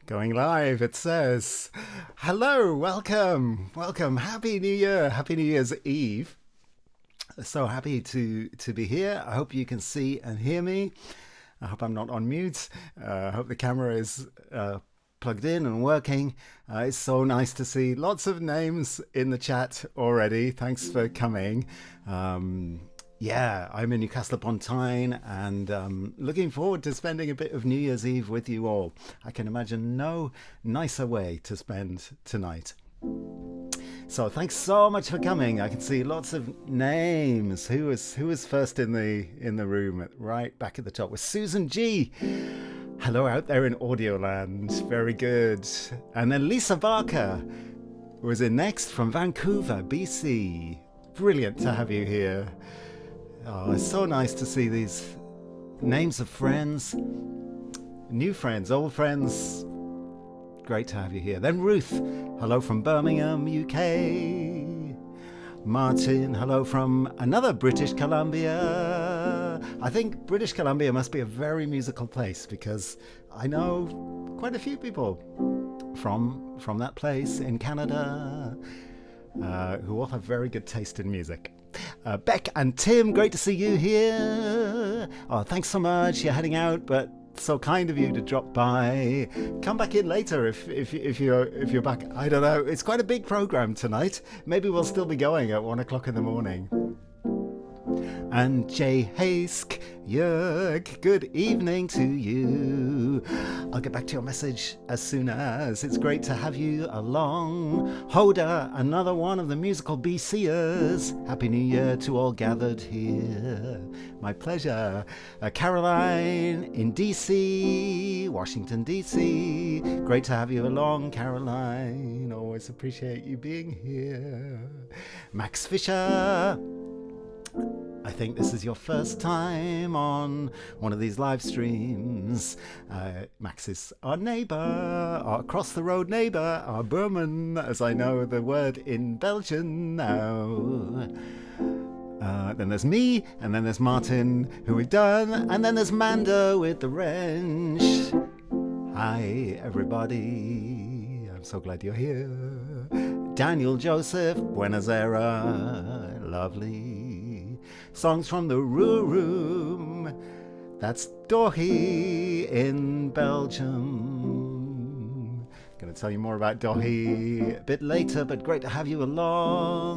Going live, it says, hello, welcome, happy new year, happy new year's eve. So happy to be here. I hope you can see and hear me. I hope I'm not on mute. I hope the camera is plugged in and working. It's so nice to see lots of names in the chat already. Thanks for coming. Yeah, I'm in Newcastle upon Tyne and looking forward to spending a bit of New Year's Eve with you all. I can imagine no nicer way to spend tonight. So thanks so much for coming. I can see lots of names. Who was first in the room? Right back at the top was Susan G. Hello out there in audio land. Very good. And then Lisa Barker was in next from Vancouver, BC. Brilliant to have you here. Oh, it's so nice to see these names of friends, new friends, old friends. Great to have you here. Then Ruth, hello from Birmingham, UK. Martin, hello from another British Columbia. I think British Columbia must be a very musical place because I know quite a few people from that place in Canada who all have very good taste in music. Beck and Tim, great to see you here. Oh, thanks so much. You're heading out, but so kind of you to drop by. Come back in later if you're back. I don't know. It's quite a big program tonight. Maybe we'll still be going at 1 o'clock in the morning. And Jay Hask, Jörg, good evening to you. I'll get back to your message as soon as. It's great to have you along. Hoda, another one of the musical BCers. Happy New Year to all gathered here. My pleasure. Caroline in DC, Washington DC. Great to have you along, Caroline. Always appreciate you being here. Max Fisher. I think this is your first time on one of these live streams. Max is our neighbour, our across the road neighbour, our Burman, as I know the word in Belgian now. Then there's me, and then there's Martin, who we've done, and then there's Manda with the wrench. Hi, everybody. I'm so glad you're here. Daniel Joseph, Buenos Aires, lovely. Songs from the Room. That's Dohi in Belgium. Going to tell you more about Dohi a bit later, but great to have you along.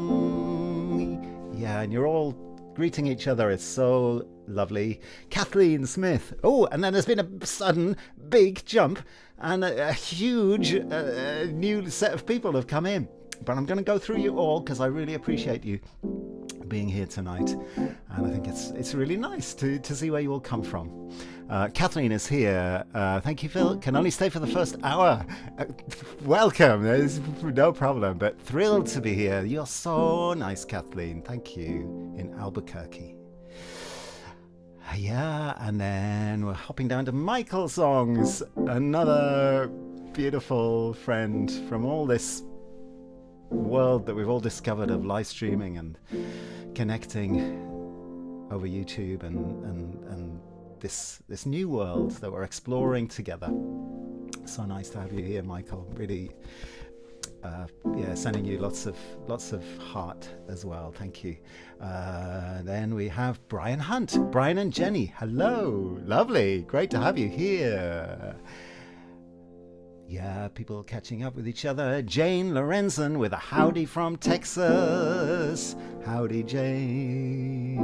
Yeah, and you're all greeting each other. It's so lovely. Kathleen Smith. Oh, and then there's been a sudden big jump and a huge new set of people have come in. But I'm going to go through you all because I really appreciate you being here tonight, and I think it's really nice to see where you all come from. Kathleen is here. Thank you, Phil. Can only stay for the first hour. Welcome. There's no problem, but thrilled to be here. You're so nice, Kathleen. Thank you. In Albuquerque. Yeah, and then we're hopping down to Michael songs, another beautiful friend from all this world that we've all discovered of live streaming and connecting over YouTube and this new world that we're exploring together. So nice to have you here, Michael. Really, sending you lots of heart as well. Thank you. Then we have Brian Hunt, Brian and Jenny. Hello, lovely, great to have you here. Yeah, people catching up with each other. Jane Lorenzen with a howdy from Texas. Howdy, Jane.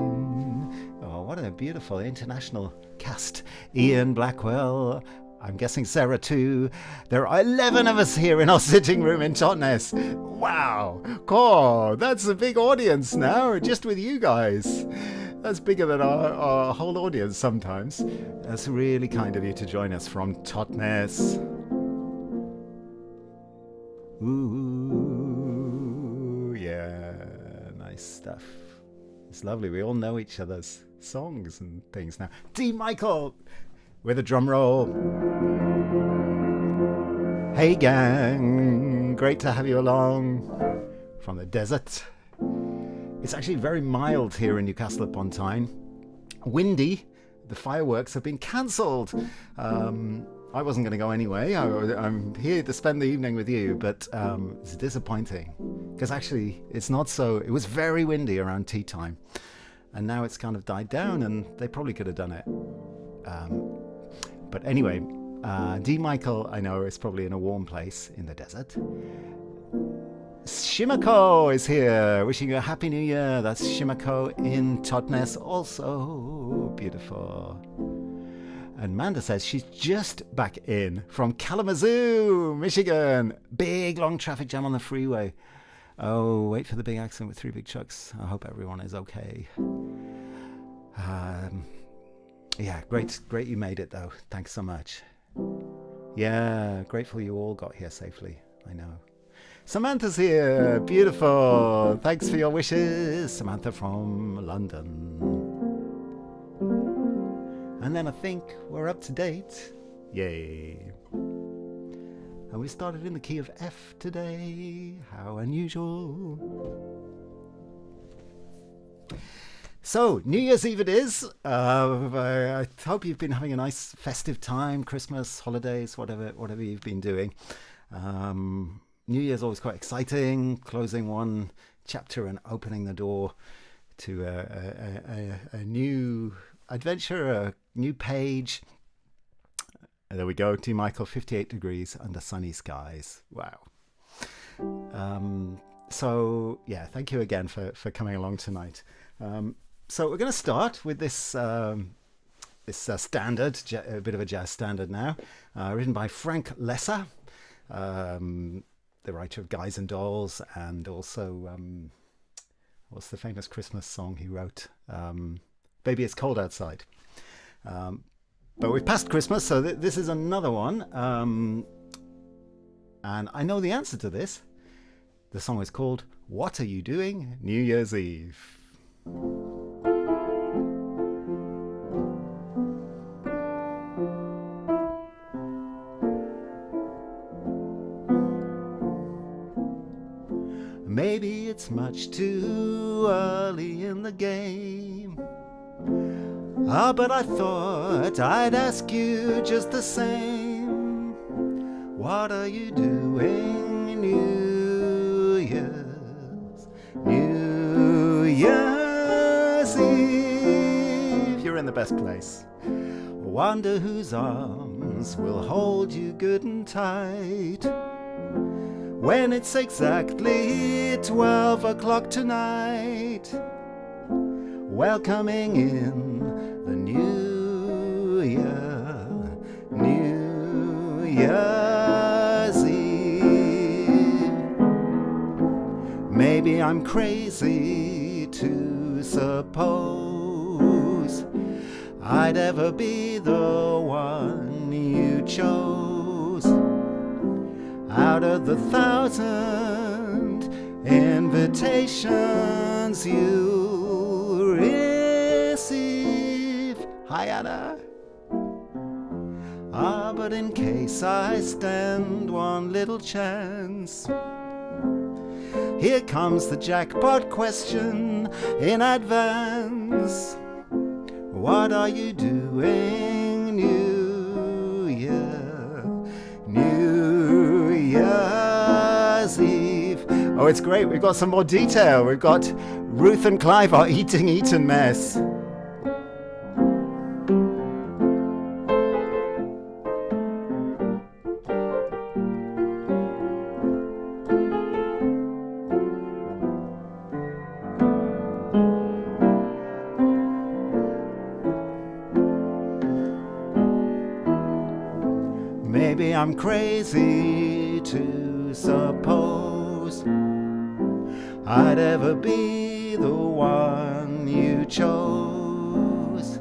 Oh, what a beautiful international cast. Ian Blackwell. I'm guessing Sarah too. There are 11 of us here in our sitting room in Totnes. Wow. Oh, that's a big audience now, just with you guys. That's bigger than our whole audience sometimes. That's really kind of you to join us from Totnes. Ooh, yeah, nice stuff. It's lovely. We all know each other's songs and things now. D. Michael with a drum roll. Hey, gang. Great to have you along from the desert. It's actually very mild here in Newcastle upon Tyne. Windy. The fireworks have been cancelled. I wasn't going to go anyway. I'm here to spend the evening with you, but it's disappointing because actually it's not so. It was very windy around tea time, and now it's kind of died down, and they probably could have done it. But anyway, D. Michael, I know, is probably in a warm place in the desert. Shimako is here, wishing you a happy new year. That's Shimako in Totnes, also beautiful. And Manda says she's just back in from Kalamazoo, Michigan. Big long traffic jam on the freeway. Oh, wait for the big accident with 3 big trucks. I hope everyone is okay. Yeah, great you made it though. Thanks so much. Yeah, grateful you all got here safely. I know. Samantha's here. Beautiful. Thanks for your wishes. Samantha from London. And then I think we're up to date. Yay. And we started in the key of F today. How unusual. So, New Year's Eve it is. I hope you've been having a nice festive time, Christmas, holidays, whatever you've been doing. New Year's always quite exciting, closing one chapter and opening the door to a new adventure, a new page. There we go, T. Michael, 58 degrees under sunny skies. Wow. So, yeah, thank you again for coming along tonight. So we're going to start with this standard, a bit of a jazz standard now, written by Frank Lesser, the writer of Guys and Dolls, and also, what's the famous Christmas song he wrote? Baby It's Cold Outside. But we've passed Christmas, so this is another one. And I know the answer to this. The song is called What Are You Doing New Year's Eve? Maybe it's much too early in the game. But I thought I'd ask you just the same. What are you doing New Year's Eve? You're in the best place. Wonder whose arms will hold you good and tight when it's exactly 12 o'clock tonight, welcoming in the new year, New Year's Eve. Maybe I'm crazy to suppose I'd ever be the one you chose out of the 1,000 invitations you receive. Hi, Anna. But in case I stand one little chance, here comes the jackpot question in advance. What are you doing New Year's Eve? Oh, it's great. We've got some more detail. We've got Ruth and Clive are eating Eton mess. Maybe I'm crazy to suppose I'd ever be the one you chose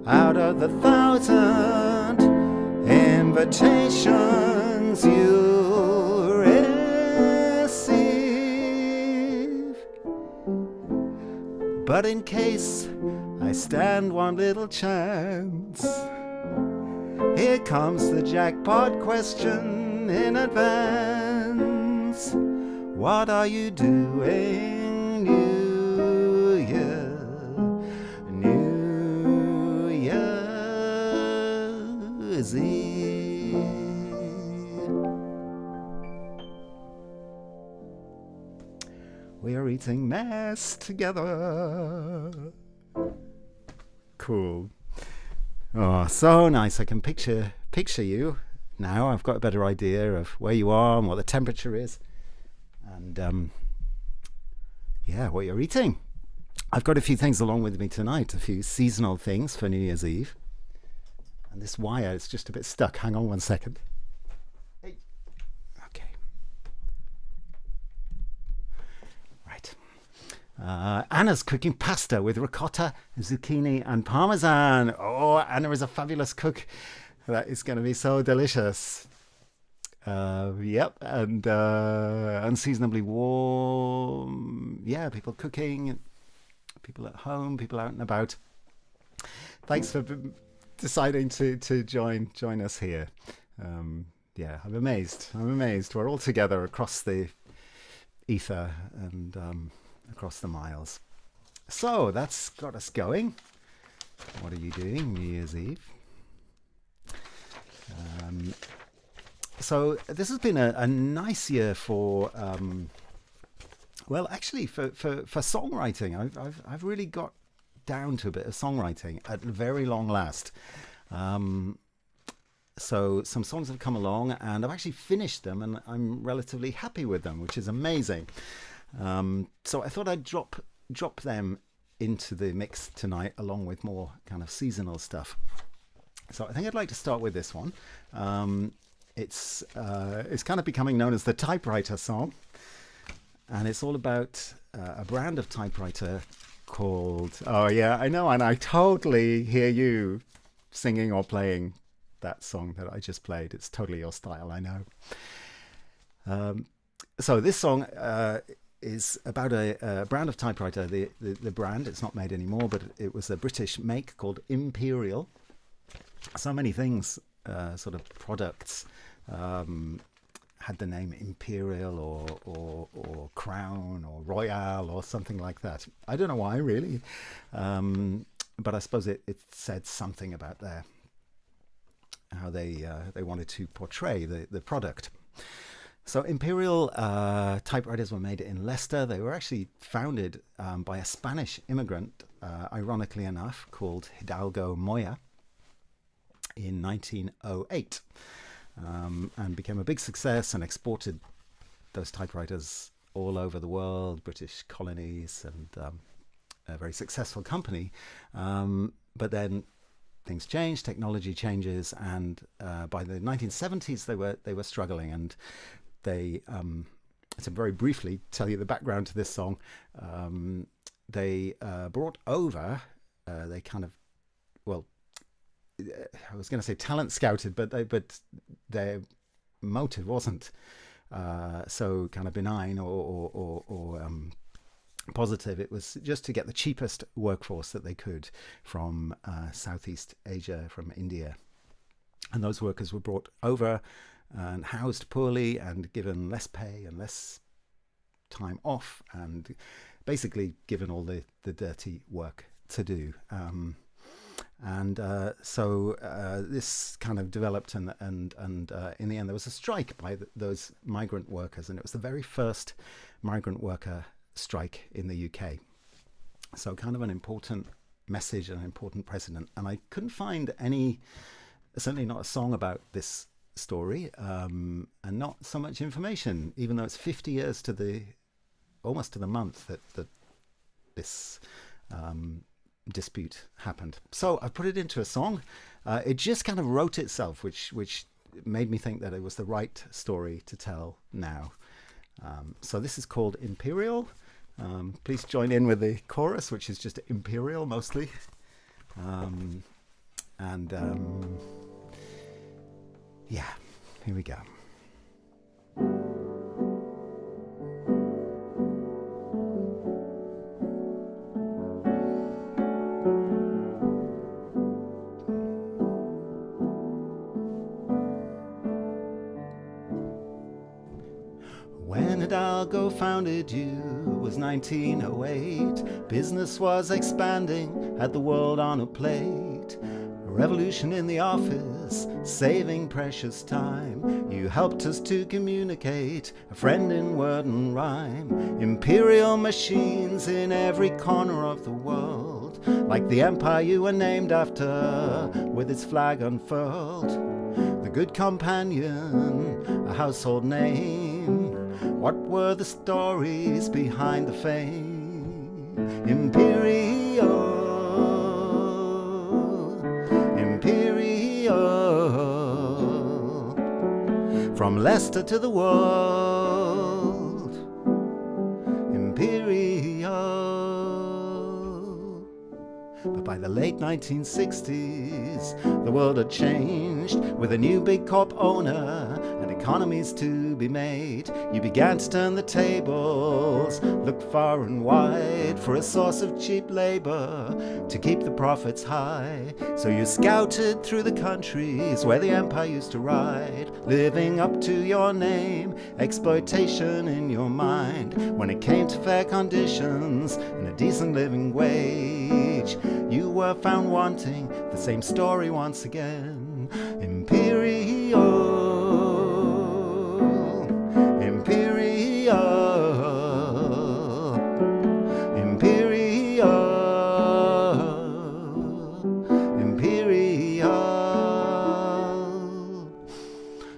out of the 1,000 invitations you receive. But in case I stand one little chance, here comes the jackpot question in advance. What are you doing New Year's Eve? We are eating mess together. Cool. Oh, so nice. I can picture you now. I've got a better idea of where you are and what the temperature is. And yeah, what you're eating. I've got a few things along with me tonight, a few seasonal things for New Year's Eve. And this wire is just a bit stuck. Hang on 1 second. Hey. Okay. Right. Anna's cooking pasta with ricotta, zucchini and parmesan. Oh, Anna is a fabulous cook. That is going to be so delicious. Yep, and unseasonably warm. Yeah, people cooking, people at home, people out and about. Thanks for deciding to join us here. Yeah, I'm amazed. We're all together across the ether and across the miles. So that's got us going. What are you doing New Year's Eve? So this has been a nice year for well, actually for songwriting. I've really got down to a bit of songwriting at very long last. So some songs have come along and I've actually finished them and I'm relatively happy with them, which is amazing. So I thought I'd drop them into the mix tonight along with more kind of seasonal stuff. So I think I'd like to start with this one. It's kind of becoming known as the typewriter song, and it's all about a brand of typewriter called, oh yeah, I know, and I totally hear you singing or playing that song that I just played. It's totally your style, I know. So this song is about a brand of typewriter. The brand, it's not made anymore, but it was a British make called Imperial. So many things, sort of products, had the name Imperial or Crown or Royale or something like that. I don't know why, really, but I suppose it said something about how they wanted to portray the product. So Imperial typewriters were made in Leicester. They were actually founded by a Spanish immigrant, ironically enough, called Hidalgo Moya, in 1908, and became a big success and exported those typewriters all over the world, British colonies, and a very successful company. But then things change, technology changes, and by the 1970s they were struggling, and they to very briefly tell you the background to this song, they brought over, they kind of, well, I was going to say talent scouted, but their motive wasn't so kind of benign or positive. It was just to get the cheapest workforce that they could from Southeast Asia, from India. And those workers were brought over and housed poorly and given less pay and less time off and basically given all the dirty work to do. So this kind of developed, and in the end there was a strike by those migrant workers, and it was the very first migrant worker strike in the UK. So kind of an important message and an important precedent. And I couldn't find certainly not a song about this story, and not so much information, even though it's 50 years almost to the month that this dispute happened. So I put it into a song. It just kind of wrote itself, which made me think that it was the right story to tell now. So this is called Imperial. Please join in with the chorus, which is just Imperial mostly. Yeah, here we go. When Hidalgo founded you was 1908. Business was expanding, had the world on a plate. A revolution in the office us, saving precious time. You helped us to communicate, a friend in word and rhyme. Imperial machines in every corner of the world, like the empire you were named after, with its flag unfurled. The good companion, a household name. What were the stories behind the fame? Imperial, from Leicester to the world. Imperial. But by the late 1960s, the world had changed, with a new big corp owner and economies to be made. You began to turn the tables, looked far and wide for a source of cheap labor to keep the profits high. So you scouted through the countries where the empire used to ride, living up to your name, exploitation in your mind. When it came to fair conditions and a decent living wage, you were found wanting the same story once again. Imperial, Imperial, Imperial, Imperial.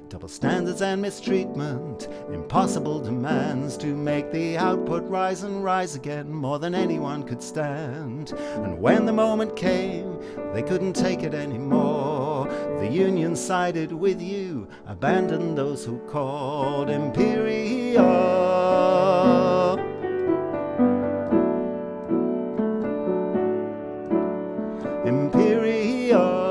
Double standards and mistreatment, impossible demands to make the output rise and rise again more than anyone could stand. And when the moment came, they couldn't take it anymore. The union sided with you, abandoned those who called. Imperial, Imperial.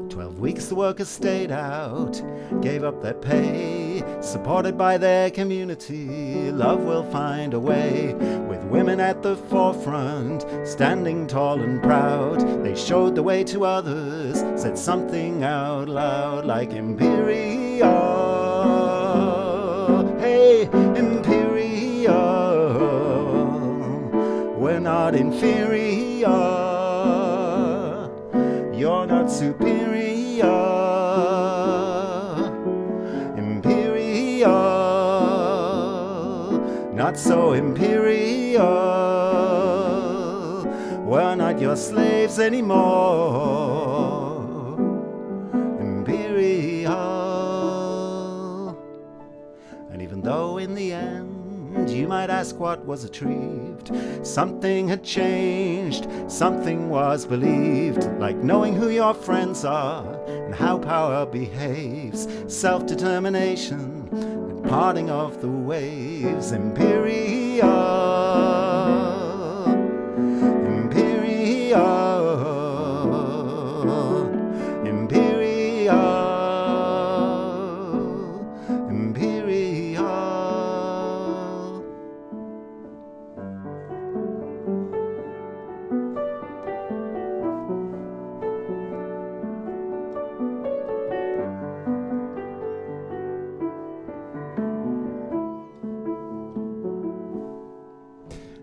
12 weeks the workers stayed out, gave up their pay, supported by their community. Love will find a way, with women at the forefront, standing tall and proud. They showed the way to others, said something out loud like Imperial. Hey, Imperial, we're not inferior. You're not superior. Imperial, not so imperial. We're not your slaves anymore. Imperial. And even though in the end you might ask what was achieved, something had changed, something was believed, like knowing who your friends are and how power behaves, self-determination and parting of the waves. Imperial, Imperial, Imperial, Imperial.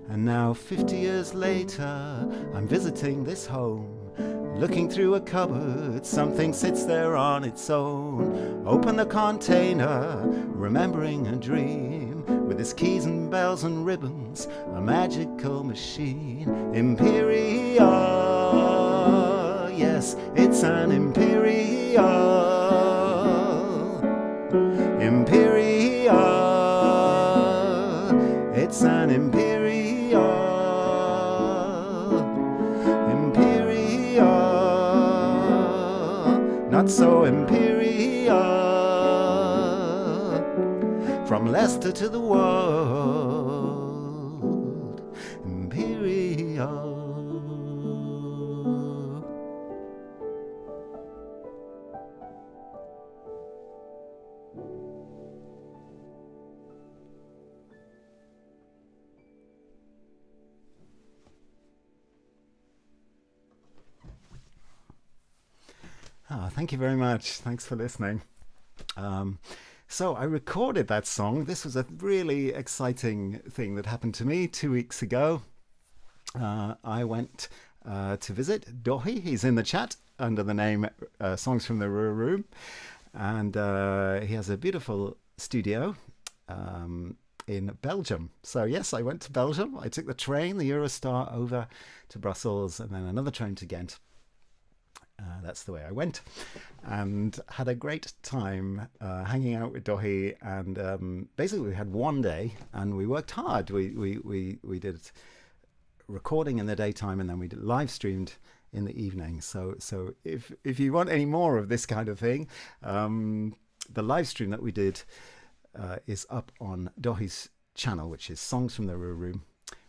And now 50 years later, I'm visiting this home. Looking through a cupboard, something sits there on its own. Open the container, remembering a dream, with its keys and bells and ribbons, a magical machine. Imperial, yes, it's an Imperial. Imperial, it's an Imperial. Not so imperial, from Leicester to the world. Imperial. Thank you very much. Thanks for listening. So I recorded that song. This was a really exciting thing that happened to me 2 weeks ago. I went to visit Dohi. He's in the chat under the name Songs from the Room. And he has a beautiful studio in Belgium. So yes, I went to Belgium. I took the train, the Eurostar, over to Brussels, and then another train to Ghent. That's the way I went, and had a great time hanging out with Dohi. And basically, we had one day, and we worked hard. We did recording in the daytime, and then we live streamed in the evening. So if you want any more of this kind of thing, the live stream that we did is up on Dohi's channel, which is Songs from the Room,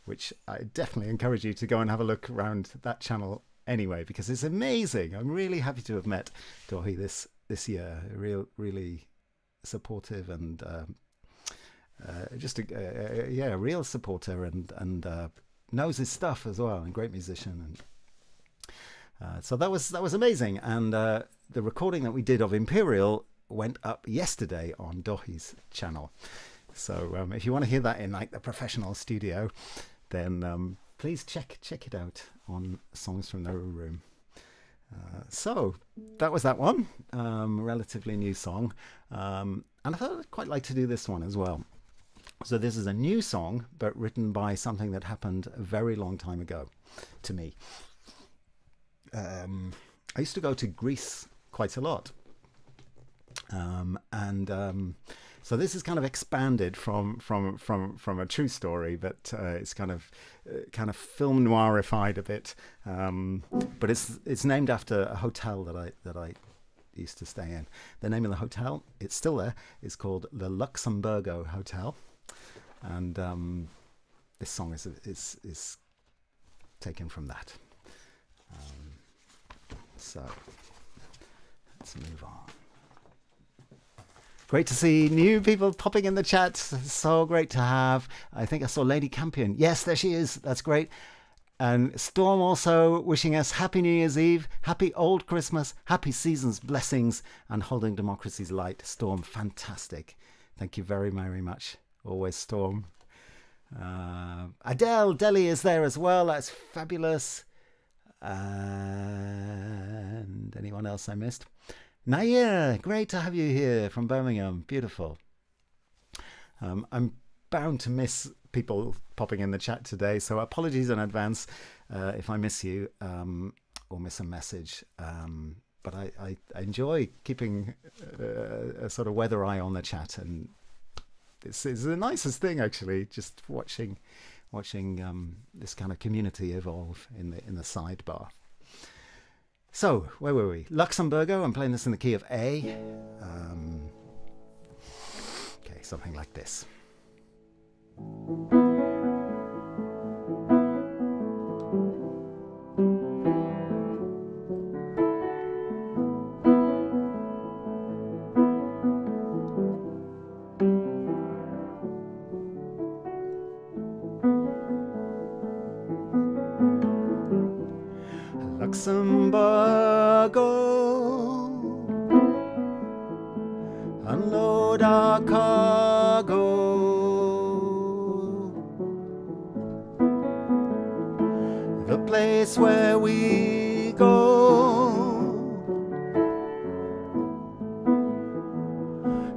which I definitely encourage you to go and have a look around that channel anyway, because it's amazing. I'm really happy to have met Dohi this year. Really supportive, and just a real supporter, and knows his stuff as well, and great musician. And so that was amazing. And the recording that we did of Imperial went up yesterday on Dohi's channel. So if you want to hear that in like the professional studio, then please check it out on Songs from the Room. So that was that one, relatively new song, and I thought I'd quite like to do this one as well. So this is a new song, but written by something that happened a very long time ago to me. I used to go to Greece quite a lot, and so this is kind of expanded from a true story, but it's kind of film noirified a bit. But it's named after a hotel that I used to stay in. The name of the hotel, it's still there. It's called the Luxemburgo Hotel, and this song is taken from that. So let's move on. Great to see new people popping in the chat. So great to have. I think I saw Lady Campion. Yes, there she is. That's great. And Storm also wishing us Happy New Year's Eve, Happy Old Christmas, Happy Season's Blessings, and Holding Democracy's Light. Storm, fantastic. Thank you very, very much. Always, Storm. Adele, Deli is there as well. That's fabulous. And anyone else I missed? Nair, great to have you here from Birmingham. Beautiful. I'm bound to miss people popping in the chat today, so apologies in advance if I miss you or miss a message. But I enjoy keeping a sort of weather eye on the chat, and it's the nicest thing actually, just watching this kind of community evolve in the sidebar. So, where were we? Luxemburgo. I'm playing this in the key of A. Okay, something like this. Luxemburgo, unload our cargo, the place where we go,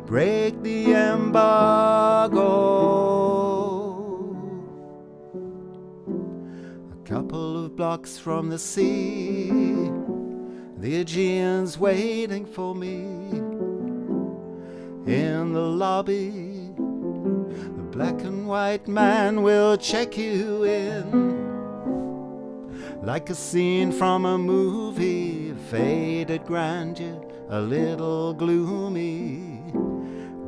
break the embargo. Couple of blocks from the sea, the Aegean's waiting for me. In the lobby, the black and white man will check you in. Like a scene from a movie, faded grandeur, a little gloomy.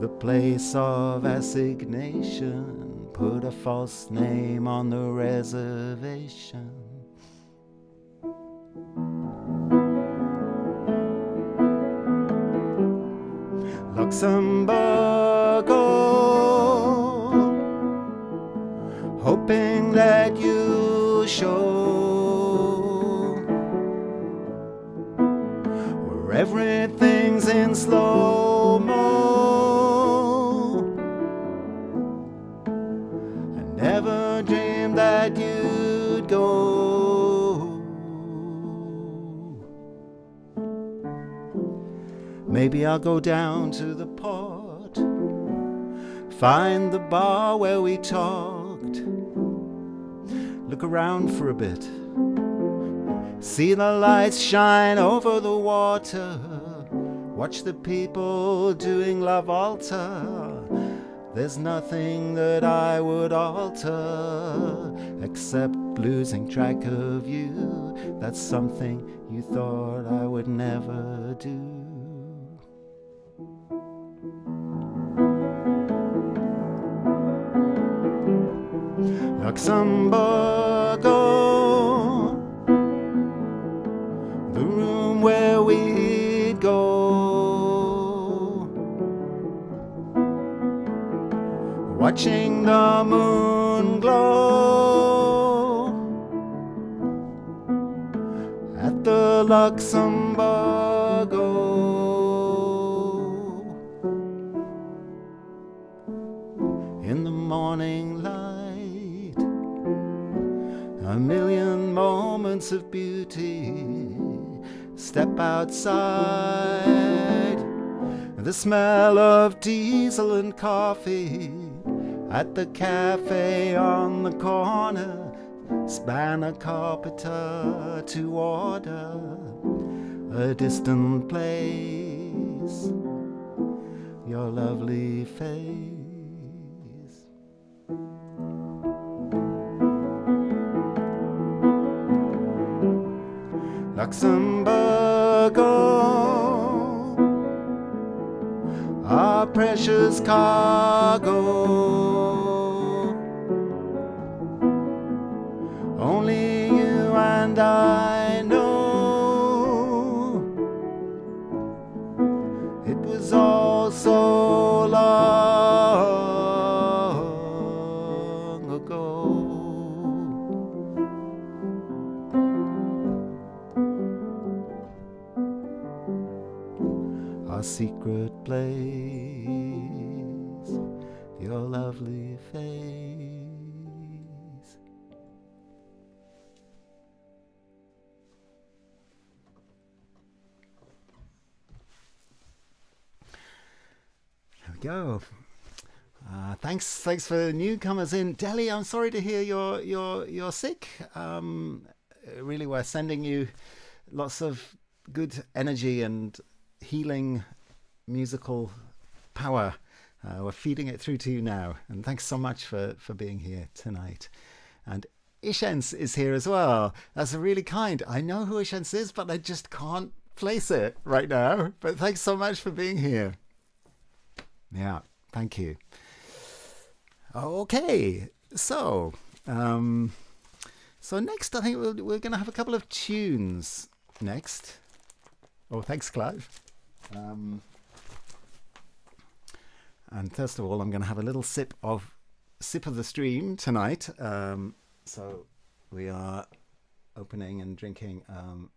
The place of assignation, put a false name on the reservation. Luxemburgo, hoping that you show where everything's in slow-mo. Never dreamed that you'd go. Maybe I'll go down to the port, find the bar where we talked, look around for a bit, see the lights shine over the water, watch the people doing La Volta. There's nothing that I would alter except losing track of you. That's something you thought I would never do. Luxemburgo, the room where we'd go, watching the moon glow at the Luxemburgo. In the morning light, a million moments of beauty. Step outside, the smell of diesel and coffee at the cafe on the corner. Span a carpenter to order a distant place, your lovely face. Luxemburgo, our precious cargo. Only you and I know. It was all so long ago. Our secret place, your lovely face. There we go. Thanks for newcomers in Delhi. I'm sorry to hear you're sick. Really, we're sending you lots of good energy and healing musical power. We're feeding it through to you now, and thanks so much for being here tonight. And Ishens is here as well. That's really kind. I know who Ishens is, but I just can't place it right now. But thanks so much for being here. Yeah, thank you. Okay, so next I think we're going to have a couple of tunes next. Oh, thanks, Clive. And first of all, I'm going to have a little sip of the stream tonight. So we are opening and drinking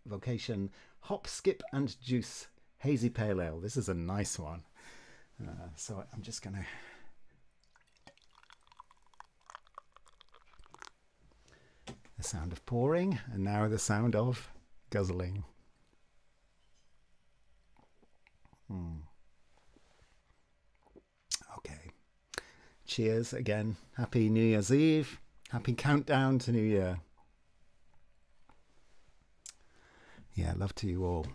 Vocation Hop, Skip and Juice Hazy Pale Ale. This is a nice one. So I'm just going to... The sound of pouring, and now the sound of guzzling. Okay. Cheers again. Happy New Year's Eve. Happy countdown to New Year. Yeah, love to you all.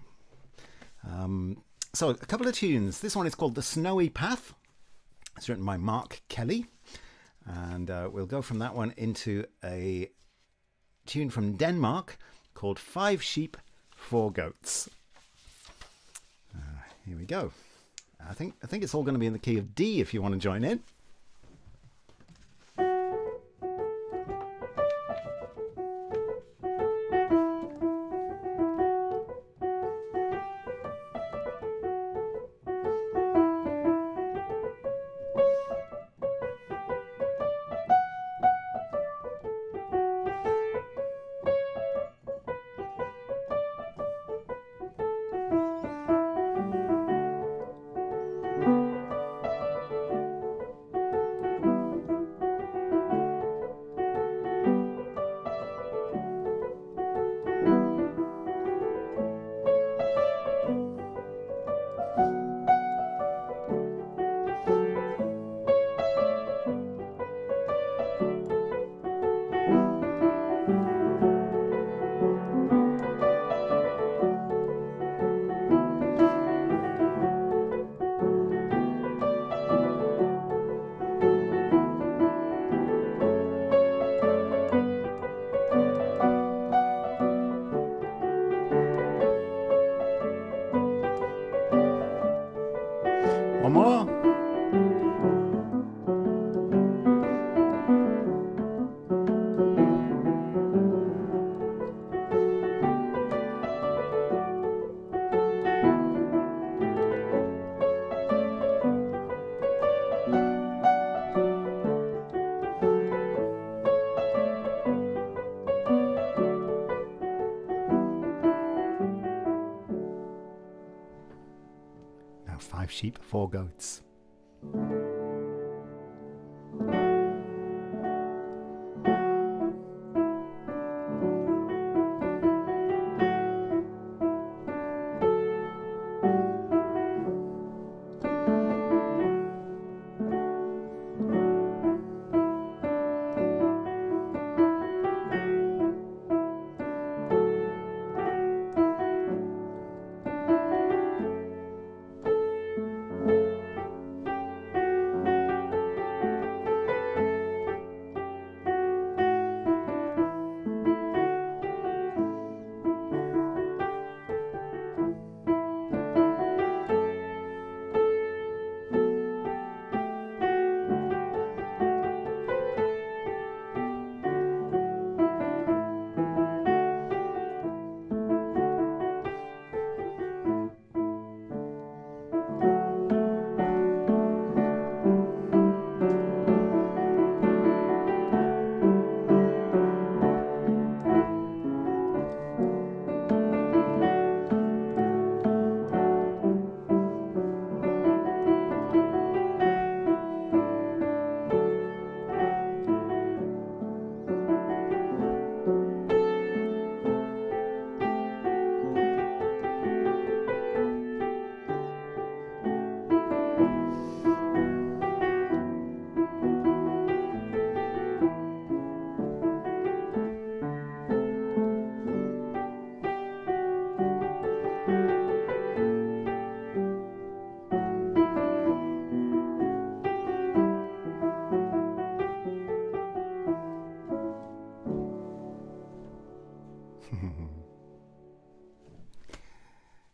So a couple of tunes. This one is called The Snowy Path. It's written by Mark Kelly. And we'll go from that one into a tune from Denmark called 5 Sheep, 4 Goats. Here we go. I think it's all going to be in the key of D if you want to join in. One more. Now 5 sheep, 4 goats.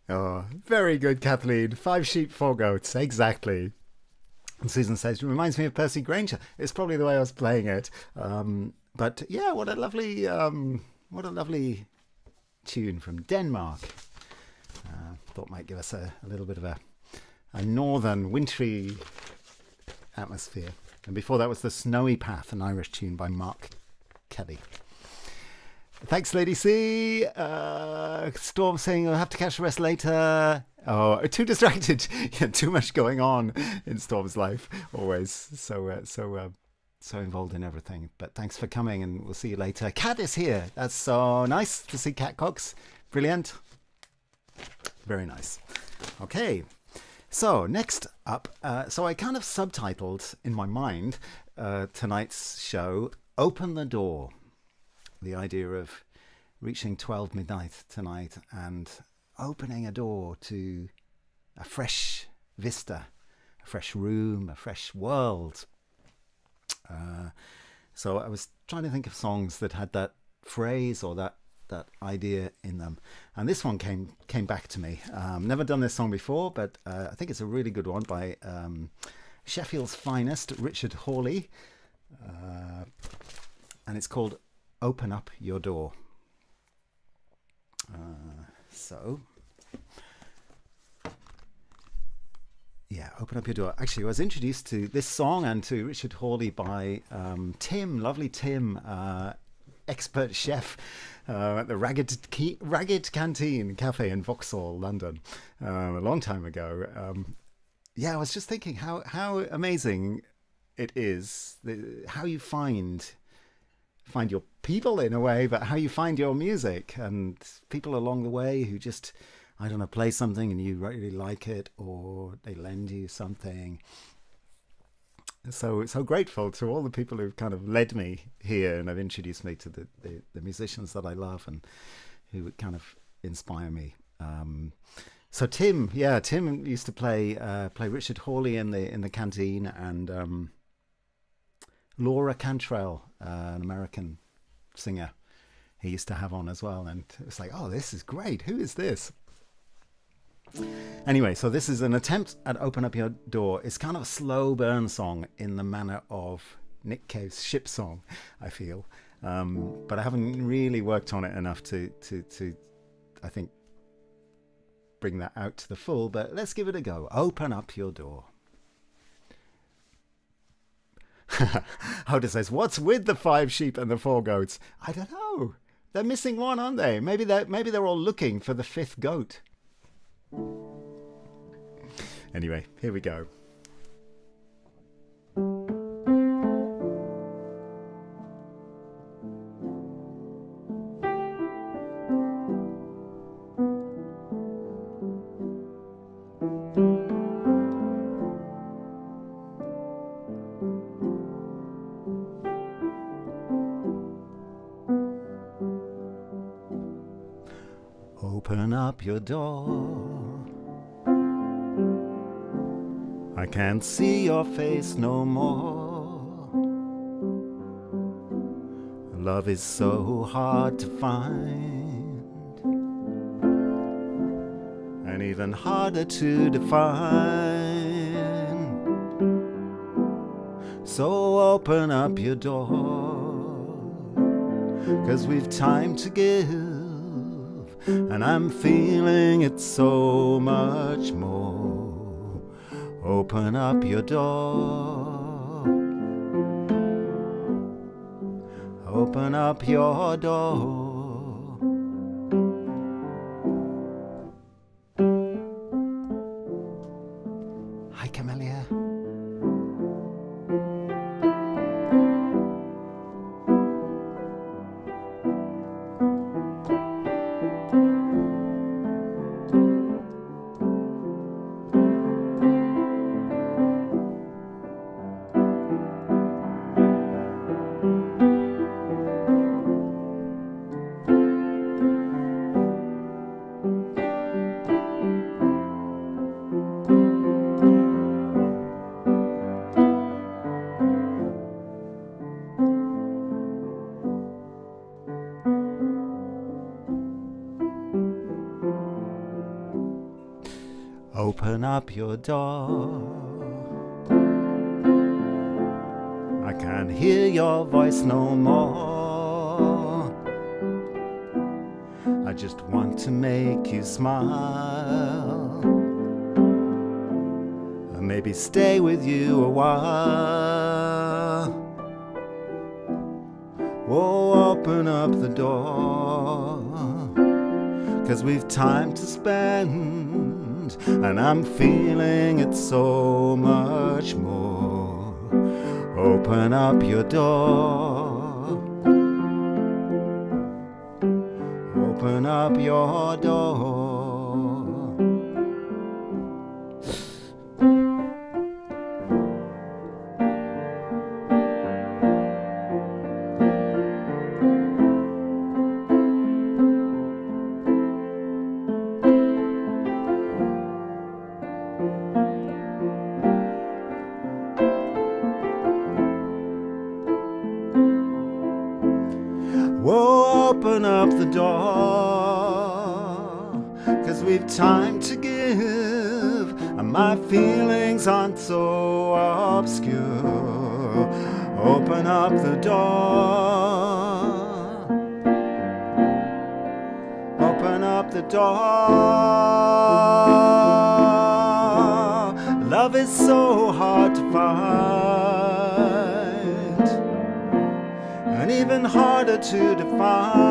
Oh, very good, Kathleen. 5 sheep, 4 goats. Exactly. And Susan says, it reminds me of Percy Granger. It's probably the way I was playing it. But yeah, what a lovely tune from Denmark. Thought might give us a little bit of a northern, wintry atmosphere. And before that was The Snowy Path, an Irish tune by Mark Kelly. Thanks, Lady C. Storm saying I'll have to catch the rest later. Oh, too distracted. Yeah, too much going on in Storm's life. Always so involved in everything. But thanks for coming, and we'll see you later. Kat is here. That's so nice to see Kat Cox. Brilliant. Very nice. Okay. So next up, so I kind of subtitled in my mind tonight's show, Open the Door. The idea of reaching 12 midnight tonight and opening a door to a fresh vista, a fresh room, a fresh world. So I was trying to think of songs that had that phrase or that idea in them, and this one came back to me. Never done this song before, but I think it's a really good one by Sheffield's finest, Richard Hawley, and it's called Open Up Your Door. Open Up Your Door. Actually, I was introduced to this song and to Richard Hawley by Tim, lovely Tim, expert chef at the Ragged Canteen Cafe in Vauxhall, London, a long time ago. I was just thinking how amazing it is, how you find your people in a way, but how you find your music, and people along the way who just, I don't know, play something and you really like it, or they lend you something. So grateful to all the people who've kind of led me here and have introduced me to the musicians that I love and who kind of inspire me. So Tim used to play Richard Hawley in the canteen, and Laura Cantrell, an American singer, he used to have on as well, and it was like, oh, this is great. Who is this? Anyway, so this is an attempt at Open Up Your Door. It's kind of a slow burn song in the manner of Nick Cave's Ship Song, I feel. But I haven't really worked on it enough to I think, bring that out to the full. But let's give it a go. Open up your door. Hoda says, what's with the 5 sheep and the 4 goats? I don't know. They're missing one, aren't they? Maybe they're all looking for the 5th goat. Anyway, here we go. Open up your door. I can't see your face no more. Love is so hard to find, and even harder to define. So open up your door, 'cause we've time to give, and I'm feeling it so much more. Open up your door. Open up your door. Hi, Camellia. Open up your door. I can't hear your voice no more. I just want to make you smile, and maybe stay with you a while. Oh, open up the door, 'cause we've time to spend, and I'm feeling it so much more. Open up your door. Open up your door. Whoa, open up the door, 'cause we've time to give, and my feelings aren't so obscure. Open up the door. Open up the door. Love is so hard to find, and even harder to define.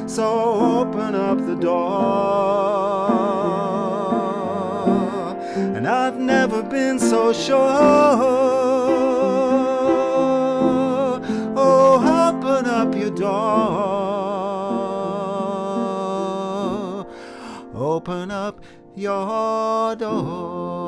So open up the door, and I've never been so sure. Oh, open up your door. Open up your door.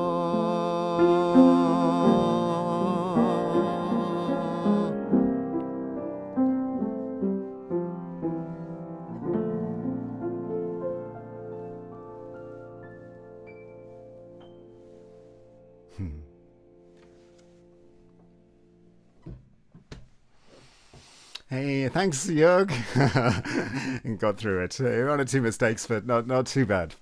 Hey, thanks, Jörg. Got through it. One or two mistakes, but not too bad.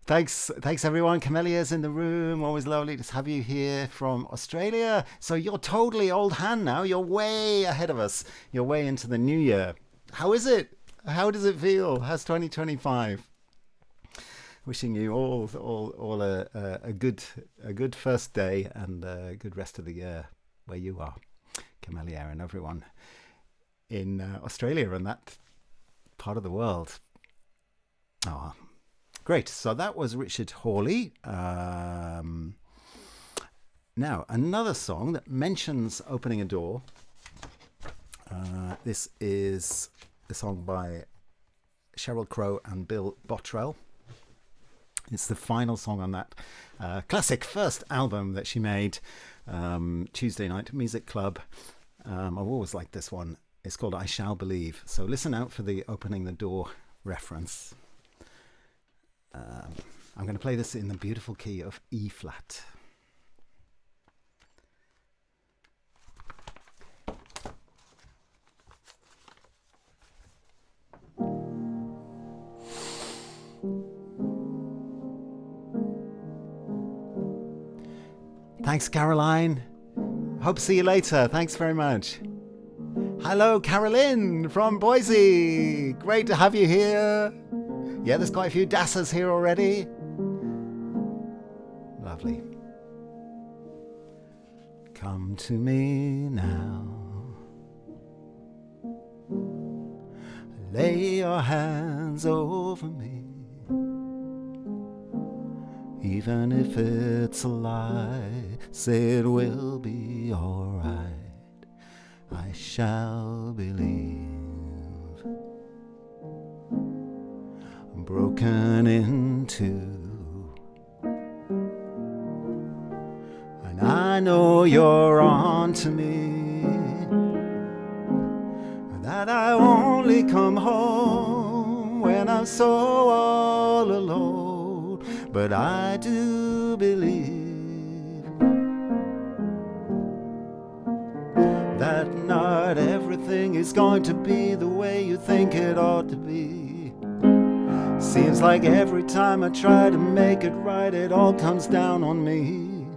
Thanks everyone. Camelia's in the room. Always lovely to have you here from Australia. So you're totally old hand now. You're way ahead of us. You're way into the new year. How is it? How does it feel? How's 2025? Wishing you all a good first day and a good rest of the year where you are, Camelia, and everyone in Australia and that part of the world. Oh, great. So that was Richard Hawley. Now, another song that mentions opening a door. This is a song by Sheryl Crow and Bill Bottrell. It's the final song on that classic first album that she made, Tuesday Night Music Club. I've always liked this one. It's called I Shall Believe. So listen out for the opening the door reference. I'm going to play this in the beautiful key of E flat. Thanks, Caroline. Hope to see you later. Thanks very much. Hello, Carolyn from Boise. Great to have you here. Yeah, there's quite a few dassers here already. Lovely. Come to me now. Lay your hands over me. Even if it's a lie, say it will be alright. I shall believe. I'm broken in two, and I know you're on to me, that I only come home when I'm so all alone, but I do believe that not everything is going to be the way you think it ought to be. Seems like every time I try to make it right, it all comes down on me.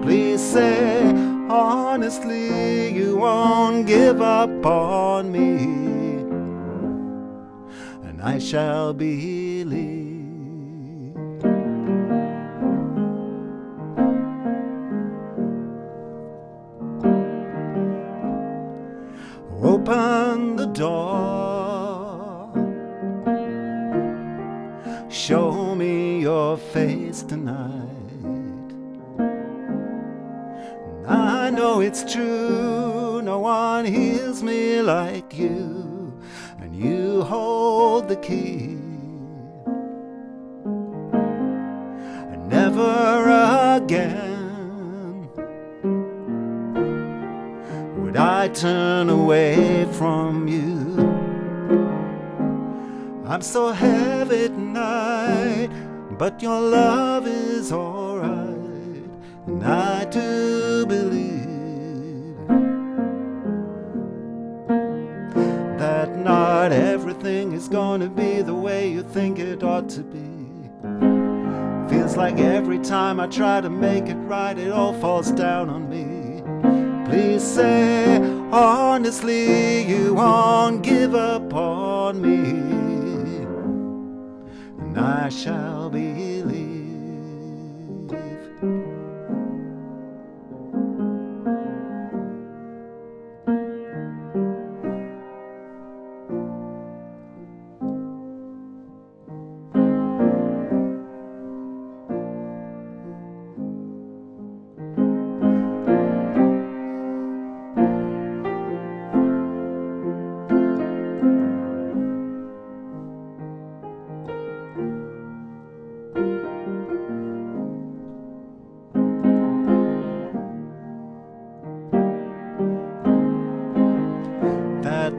Please say honestly you won't give up on me, and I shall believe. Open the door, show me your face tonight. I know it's true, no one hears me like you, and you hold the key. And never again would I turn away from you. I'm so heavy tonight, but your love is alright, and I do believe that not everything is gonna be the way you think it ought to be. Feels like every time I try to make it right, it all falls down on me. Please say honestly you won't give up on me, and I shall believe.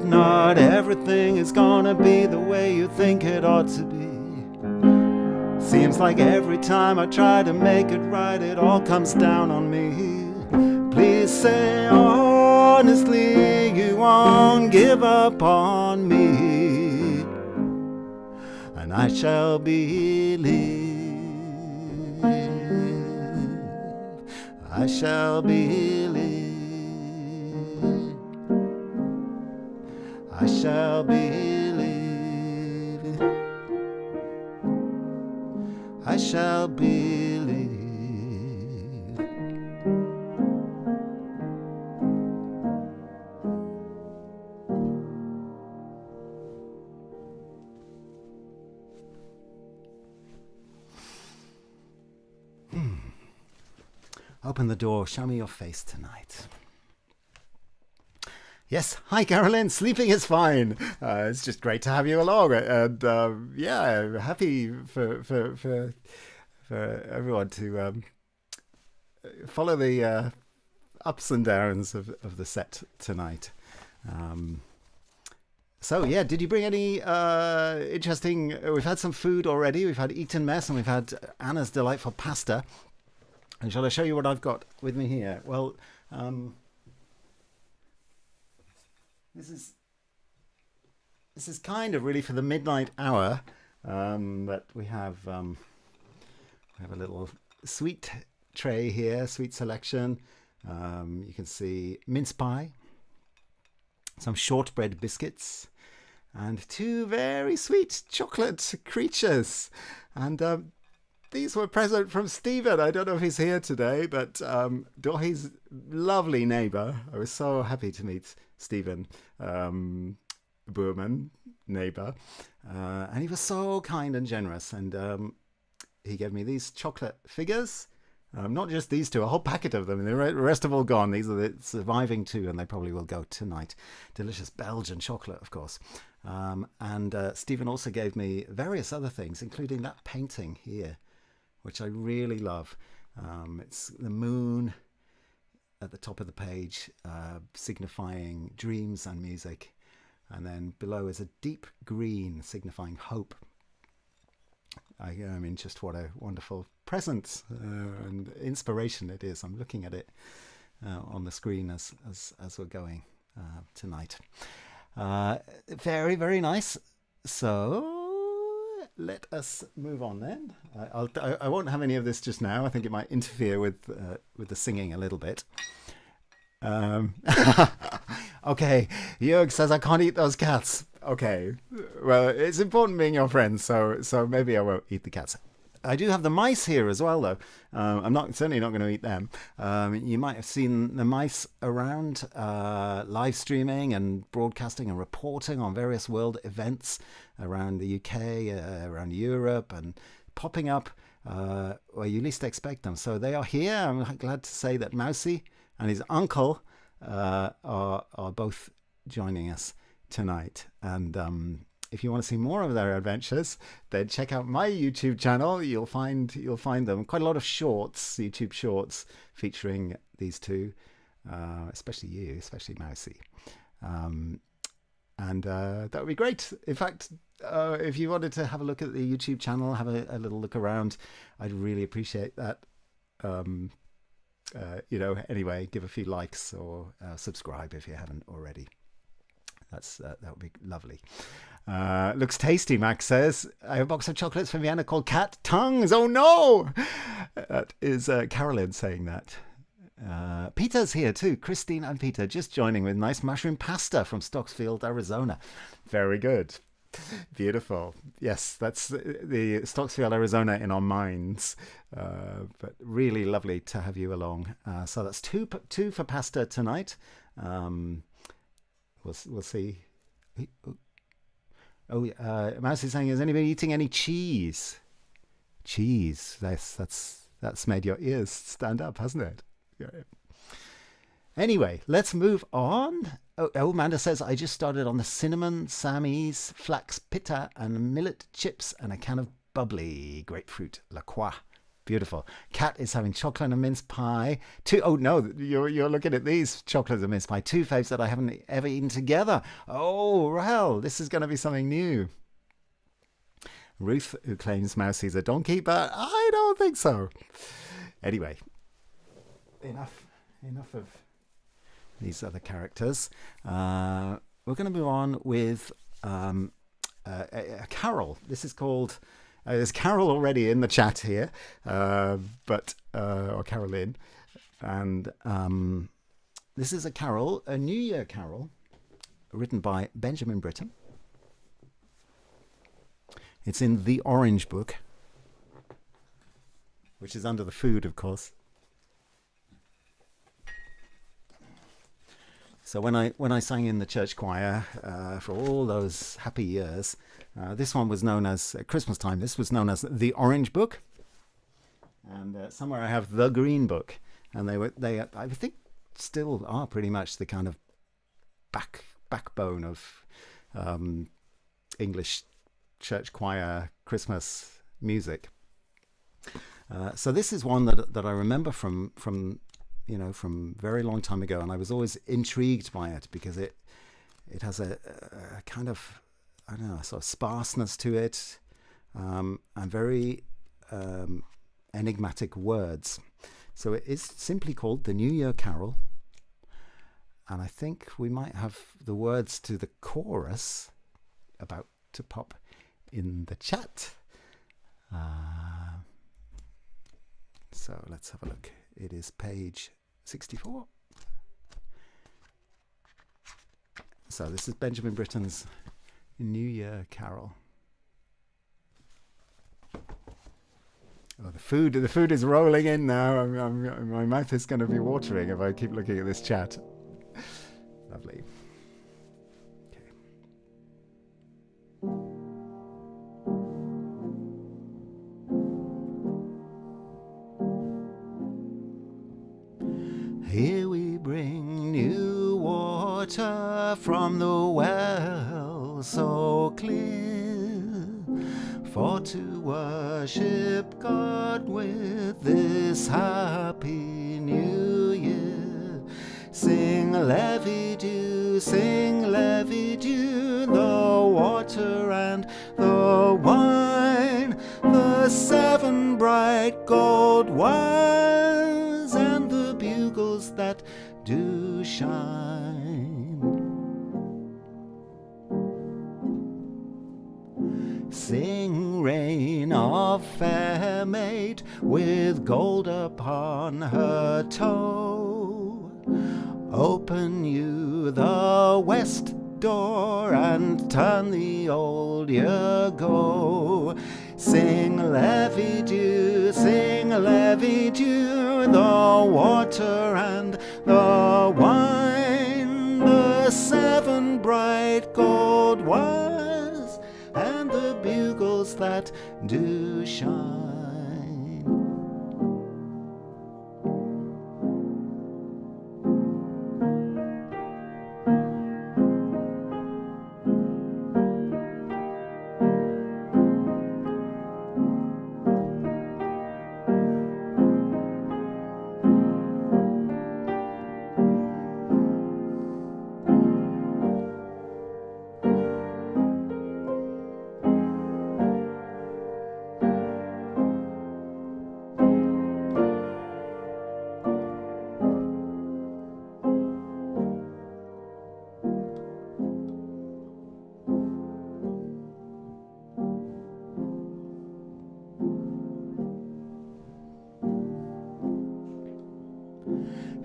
Not everything is gonna be the way you think it ought to be. Seems like every time I try to make it right, it all comes down on me. Please say, oh, honestly you won't give up on me, and I shall believe, I shall believe, I shall believe, I shall believe. Open the door, show me your face tonight. Yes, hi Carolyn, sleeping is fine. It's just great to have you along, and yeah, happy for everyone to follow the ups and downs of the set tonight. So yeah, did you bring any interesting? We've had some food already. We've had Eton mess, and we've had Anna's delightful pasta. And shall I show you what I've got with me here? Well, this is kind of really for the midnight hour, but we have a little sweet tray here, sweet selection. You can see mince pie, some shortbread biscuits, and two very sweet chocolate creatures. And these were a present from Stephen. I don't know if he's here today, but Dohi's lovely neighbour. I was so happy to meet Stephen Boorman, neighbour. And he was so kind and generous. And he gave me these chocolate figures. Not just these two, a whole packet of them. And the rest have all gone. These are the surviving two, and they probably will go tonight. Delicious Belgian chocolate, of course. And Stephen also gave me various other things, including that painting here, which I really love. It's the moon at the top of the page, signifying dreams and music. And then below is a deep green, signifying hope. I mean, just what a wonderful present and inspiration it is. I'm looking at it on the screen as we're going tonight. Very, very nice. So let us move on then. I won't have any of this just now. I think it might interfere with the singing a little bit. Okay, Jörg says I can't eat those cats. Okay, well, it's important being your friend, so maybe I won't eat the cats. I do have the mice here as well, though. I'm certainly not going to eat them. You might have seen the mice around, live streaming and broadcasting and reporting on various world events around the UK, around Europe, and popping up where you least expect them. So they are here. I'm glad to say that Mousy and his uncle are both joining us tonight. And if you want to see more of their adventures, then check out my YouTube channel. You'll find them. Quite a lot of shorts, YouTube shorts, featuring these two, especially Mousy. And that would be great. In fact, if you wanted to have a look at the YouTube channel, have a little look around, I'd really appreciate that. Anyway, give a few likes or subscribe if you haven't already. That would be lovely. Looks tasty, Max says. I have a box of chocolates from Vienna called Cat Tongues. Oh no! That is Carolyn saying that. Peter's here too. Christine and Peter just joining with nice mushroom pasta from Stocksfield, Arizona. Very good. Beautiful. Yes, that's the Stocksfield, Arizona in our minds. But really lovely to have you along. So that's two for pasta tonight. We'll see. Mouse is saying, is anybody eating any cheese? Cheese. That's made your ears stand up, hasn't it? Yeah. Anyway, let's move on. Oh, Amanda says, I just started on the cinnamon, Sammy's, flax pita, and millet chips, and a can of bubbly grapefruit La Croix. Beautiful. Kat is having chocolate and mince pie. Oh no, you're looking at these chocolates and mince pie. Two faves that I haven't ever eaten together. Oh, well, this is going to be something new. Ruth, who claims Mousy's a donkey, but I don't think so. Anyway, enough of these other characters. We're going to move on with a carol. This is called. There's Carol already in the chat here, or Carolyn, and this is a carol, a New Year carol, written by Benjamin Britten. It's in the Orange Book, which is under the food, of course. So when I sang in the church choir for all those happy years, this one was known as, at Christmas time, this was known as the Orange Book. And somewhere I have the Green Book. And they I think still are pretty much the kind of backbone of English church choir Christmas music. So this is one that I remember from very long time ago, and I was always intrigued by it because it has a kind of, I don't know, sort of sparseness to it, and very enigmatic words. So it is simply called the New Year Carol, and I think we might have the words to the chorus about to pop in the chat. So let's have a look. It is page 64. So this is Benjamin Britten's New Year Carol. Oh, the food is rolling in now. My mouth is going to be watering if I keep looking at this chat. Lovely. Okay. Here we bring new water from the well so clear, for to worship God with this happy new year. Sing levy-do, the water and the wine, the 7 bright gold wires and the bugles that do shine. Sing, reign of fair maid, with gold upon her toe. Open you the west door and turn the old year go. Sing levy-do, the water and the wine, the 7 bright gold wires and the bugles that do shine.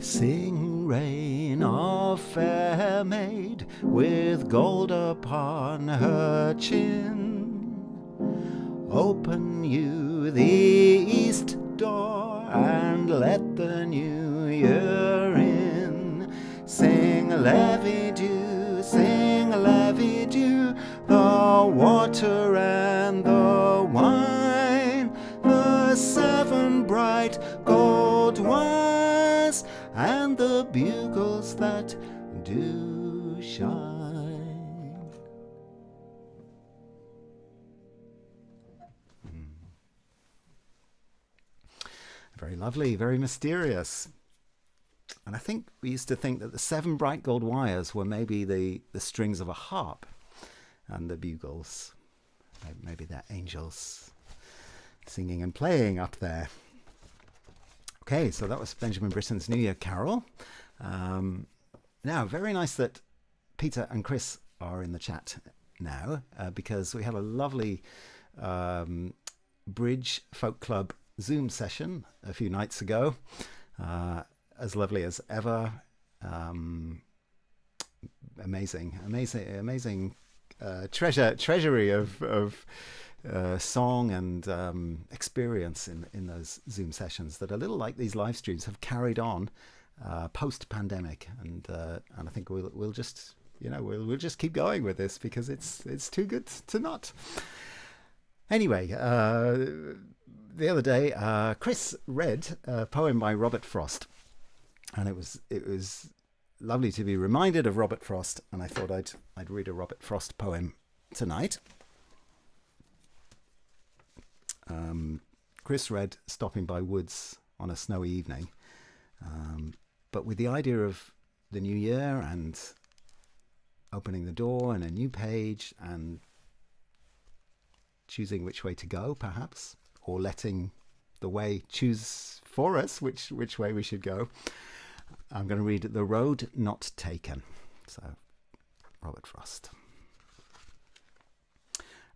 Sing, reign of fair maid, with gold upon her chin. Open you the east door and let the new year in. Sing levy-do, the water and the wine, the 7 bright gold wires and the bugles that do shine. Very lovely, very mysterious. And I think we used to think that the 7 bright gold wires were maybe the strings of a harp, and the bugles, maybe they're angels singing and playing up there. Okay, so that was Benjamin Britten's New Year Carol. Now, very nice that Peter and Chris are in the chat now, because we had a lovely Bridge Folk Club Zoom session a few nights ago. As lovely as ever. Amazing treasury of song and experience in those Zoom sessions that, a little like these live streams, have carried on post-pandemic, and I think we'll just we'll just keep going with this, because it's too good to not. Anyway, the other day Chris read a poem by Robert Frost, and it was lovely to be reminded of Robert Frost, and I thought I'd read a Robert Frost poem tonight. Chris read Stopping by Woods on a Snowy Evening, but with the idea of the new year and opening the door and a new page and choosing which way to go, perhaps, or letting the way choose for us which way we should go. I'm going to read The Road Not Taken. So, Robert Frost.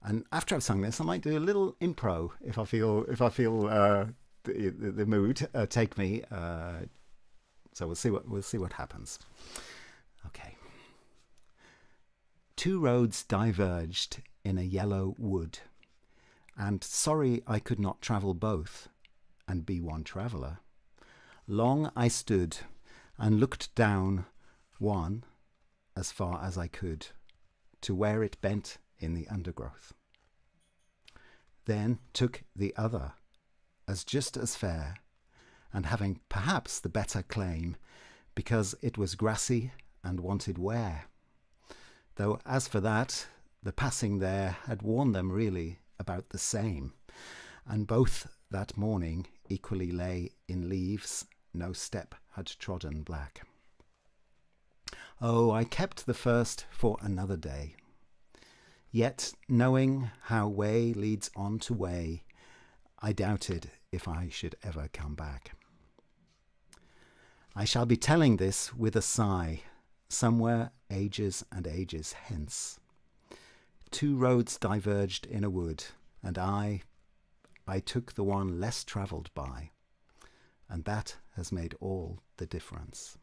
And after I've sung this, I might do a little impro if I feel the mood take me. So we'll see what happens. Okay. Two roads diverged in a yellow wood, and sorry I could not travel both and be one traveller. Long I stood and looked down one as far as I could, to where it bent in the undergrowth. Then took the other, as just as fair, and having perhaps the better claim, because it was grassy and wanted wear. Though as for that, the passing there had worn them really about the same, and both that morning equally lay in leaves, no step had trodden black. Oh, I kept the first for another day. Yet, knowing how way leads on to way, I doubted if I should ever come back. I shall be telling this with a sigh, somewhere ages and ages hence. Two roads diverged in a wood, and I took the one less travelled by, and that has made all the difference.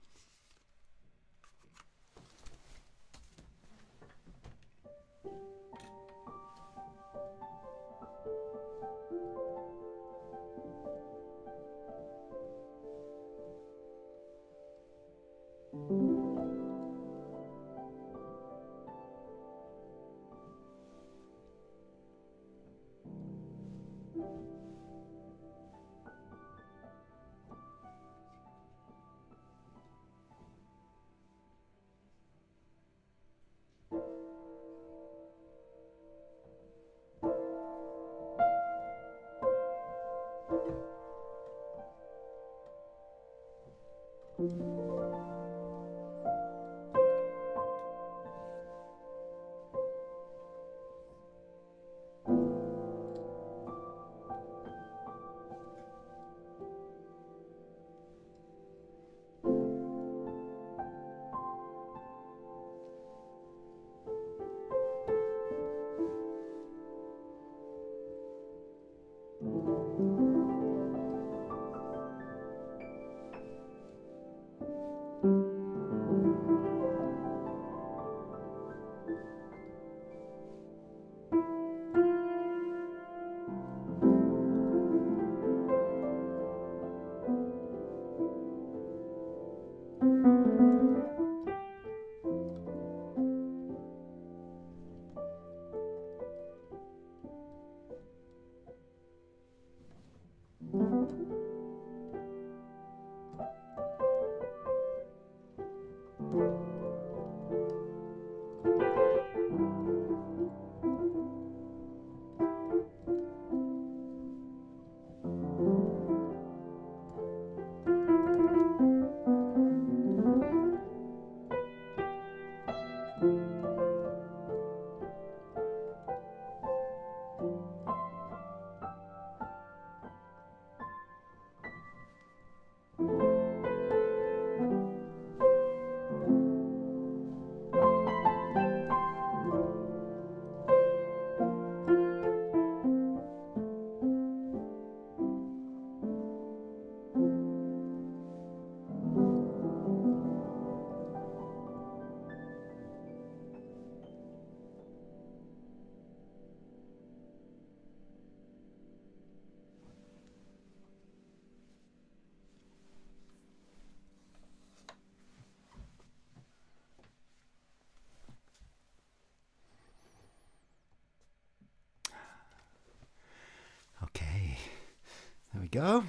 go.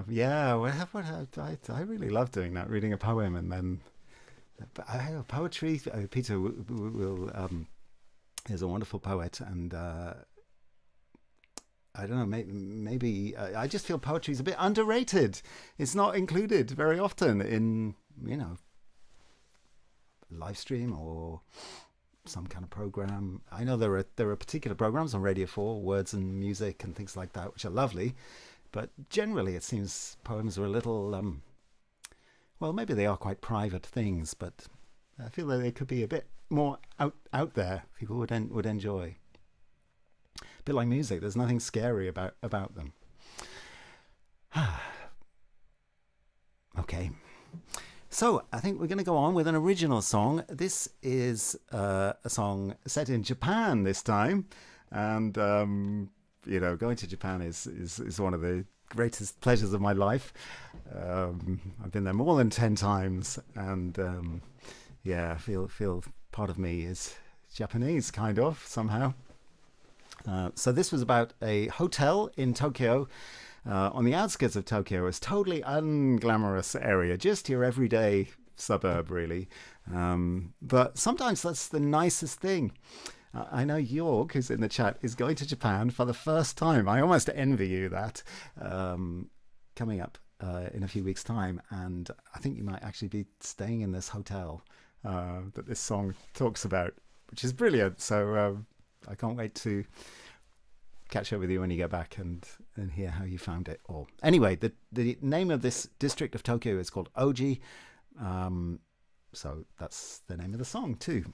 Yeah, I really love doing that, reading a poem and then poetry. Peter will is a wonderful poet, and I don't know, maybe I just feel poetry is a bit underrated. It's not included very often in, Livestream or some kind of program. I know there are particular programs on Radio 4, words and music and things like that, which are lovely. But generally, it seems poems are a little, well, maybe they are quite private things, but I feel that they could be a bit more out there. People would enjoy. A bit like music. There's nothing scary about them. Okay. So I think we're going to go on with an original song. This is a song set in Japan this time, and going to Japan is one of the greatest pleasures of my life. I've been there more than 10 times, and I feel part of me is Japanese, kind of, somehow. So this was about a hotel in Tokyo, on the outskirts of Tokyo. It's totally unglamorous area, just your everyday suburb, really. But sometimes that's the nicest thing. I know Jorg, who's in the chat, is going to Japan for the first time. I almost envy you that. Coming up in a few weeks' time, and I think you might actually be staying in this hotel that this song talks about, which is brilliant. So I can't wait to catch up with you when you get back and hear how you found it all. Anyway, the name of this district of Tokyo is called Oji. So that's the name of the song too.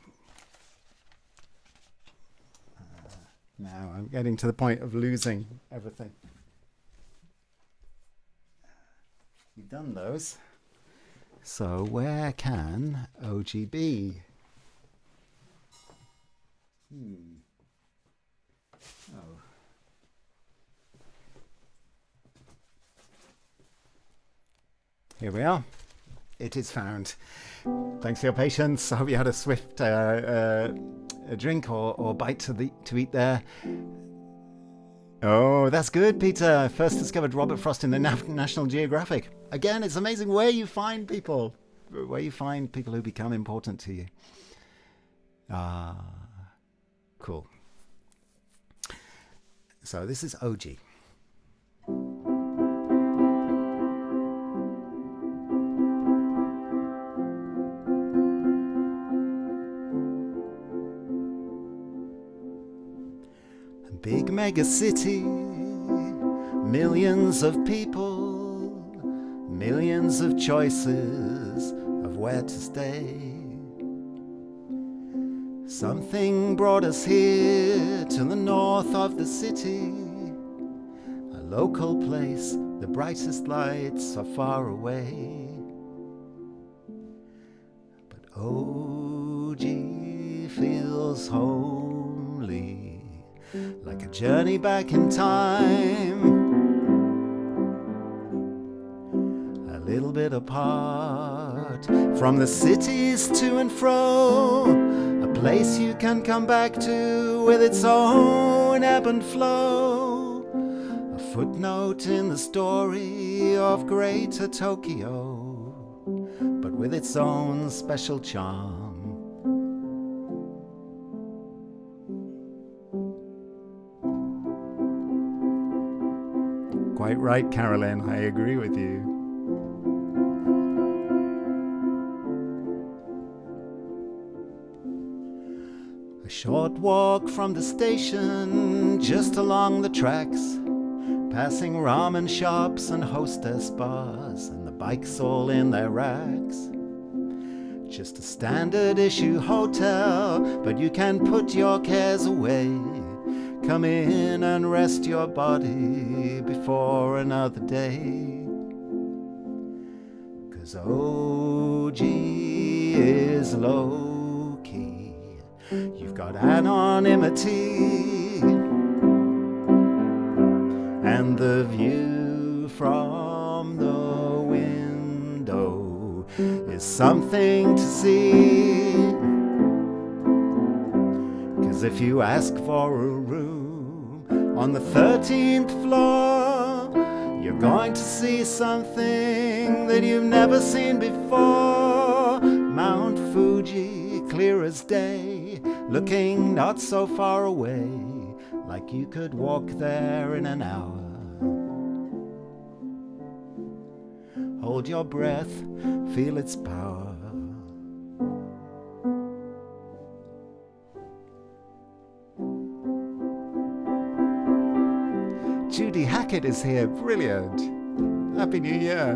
Now I'm getting to the point of losing everything. You've done those. So where can OG be? Oh. Here we are. It is found. Thanks for your patience. I hope you had a swift a drink or bite to eat there. Oh, that's good, Peter. First discovered Robert Frost in the National Geographic. Again, it's amazing where you find people who become important to you. Cool. So this is OG. Big mega city, millions of people, millions of choices of where to stay. Something brought us here to the north of the city, a local place, the brightest lights are far away. But OG feels homely, like a journey back in time, a little bit apart from the cities to and fro, a place you can come back to with its own ebb and flow, a footnote in the story of Greater Tokyo, but with its own special charm. Quite right, Carolyn, I agree with you. A short walk from the station, just along the tracks, passing ramen shops and hostess bars, and the bikes all in their racks. Just a standard issue hotel, but you can put your cares away. Come in and rest your body before another day. 'Cause OG is low-key. You've got anonymity, and the view from the window is something to see. 'Cause if you ask for a room on the 13th floor, You're going to see something that you've never seen before. Mount Fuji, clear as day, looking not so far away, like you could walk there in an hour. Hold your breath, feel its power. Judy Hackett is here, brilliant. Happy New Year.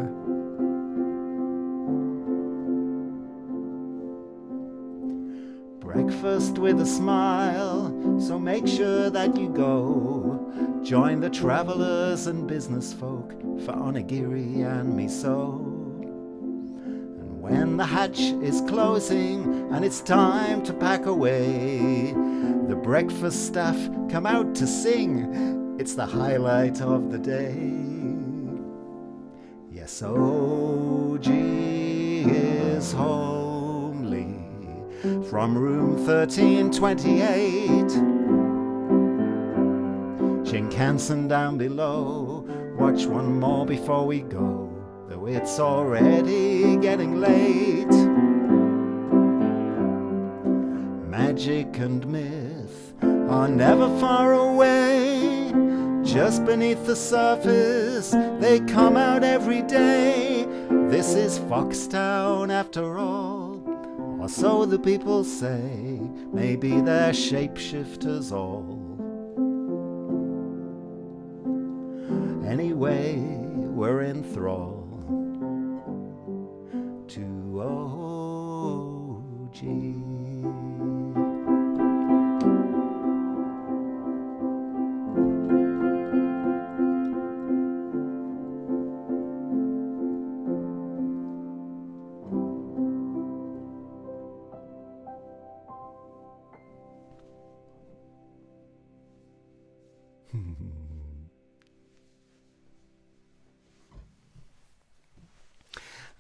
Breakfast with a smile, so make sure that you go. Join the travellers and business folk for onigiri and miso. And when the hatch is closing and it's time to pack away, the breakfast staff come out to sing. It's the highlight of the day. Yes, OG is homely from room 1328. Shinkansen down below, watch one more before we go, though it's already getting late. Magic and myth are never far away. Just beneath the surface, they come out every day. This is Foxtown after all, or so the people say. Maybe they're shapeshifters all. Anyway, we're in thrall to OG.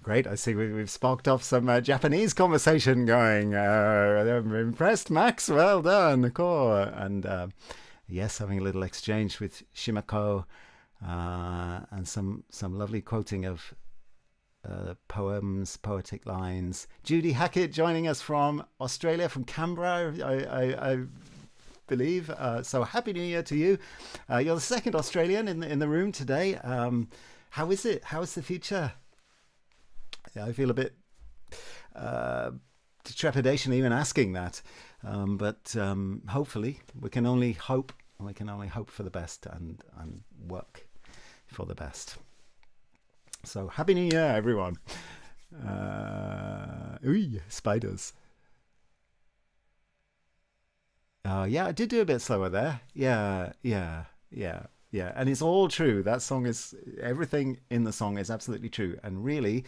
Great, I see we've sparked off some Japanese conversation going. I'm impressed, Max, well done, cool. And yes, having a little exchange with Shimako and some lovely quoting of poems, poetic lines. Judy Hackett joining us from Australia, from Canberra, I believe. So happy New Year to you. You're the second Australian in the room today. How is it? How is the future? I feel a bit trepidation even asking that, but hopefully we can only hope. We can only hope for the best and work for the best. So happy New Year, everyone! Ooh, spiders. Yeah, I did do a bit slower there. Yeah. And it's all true. That song is, everything in the song is absolutely true. And really,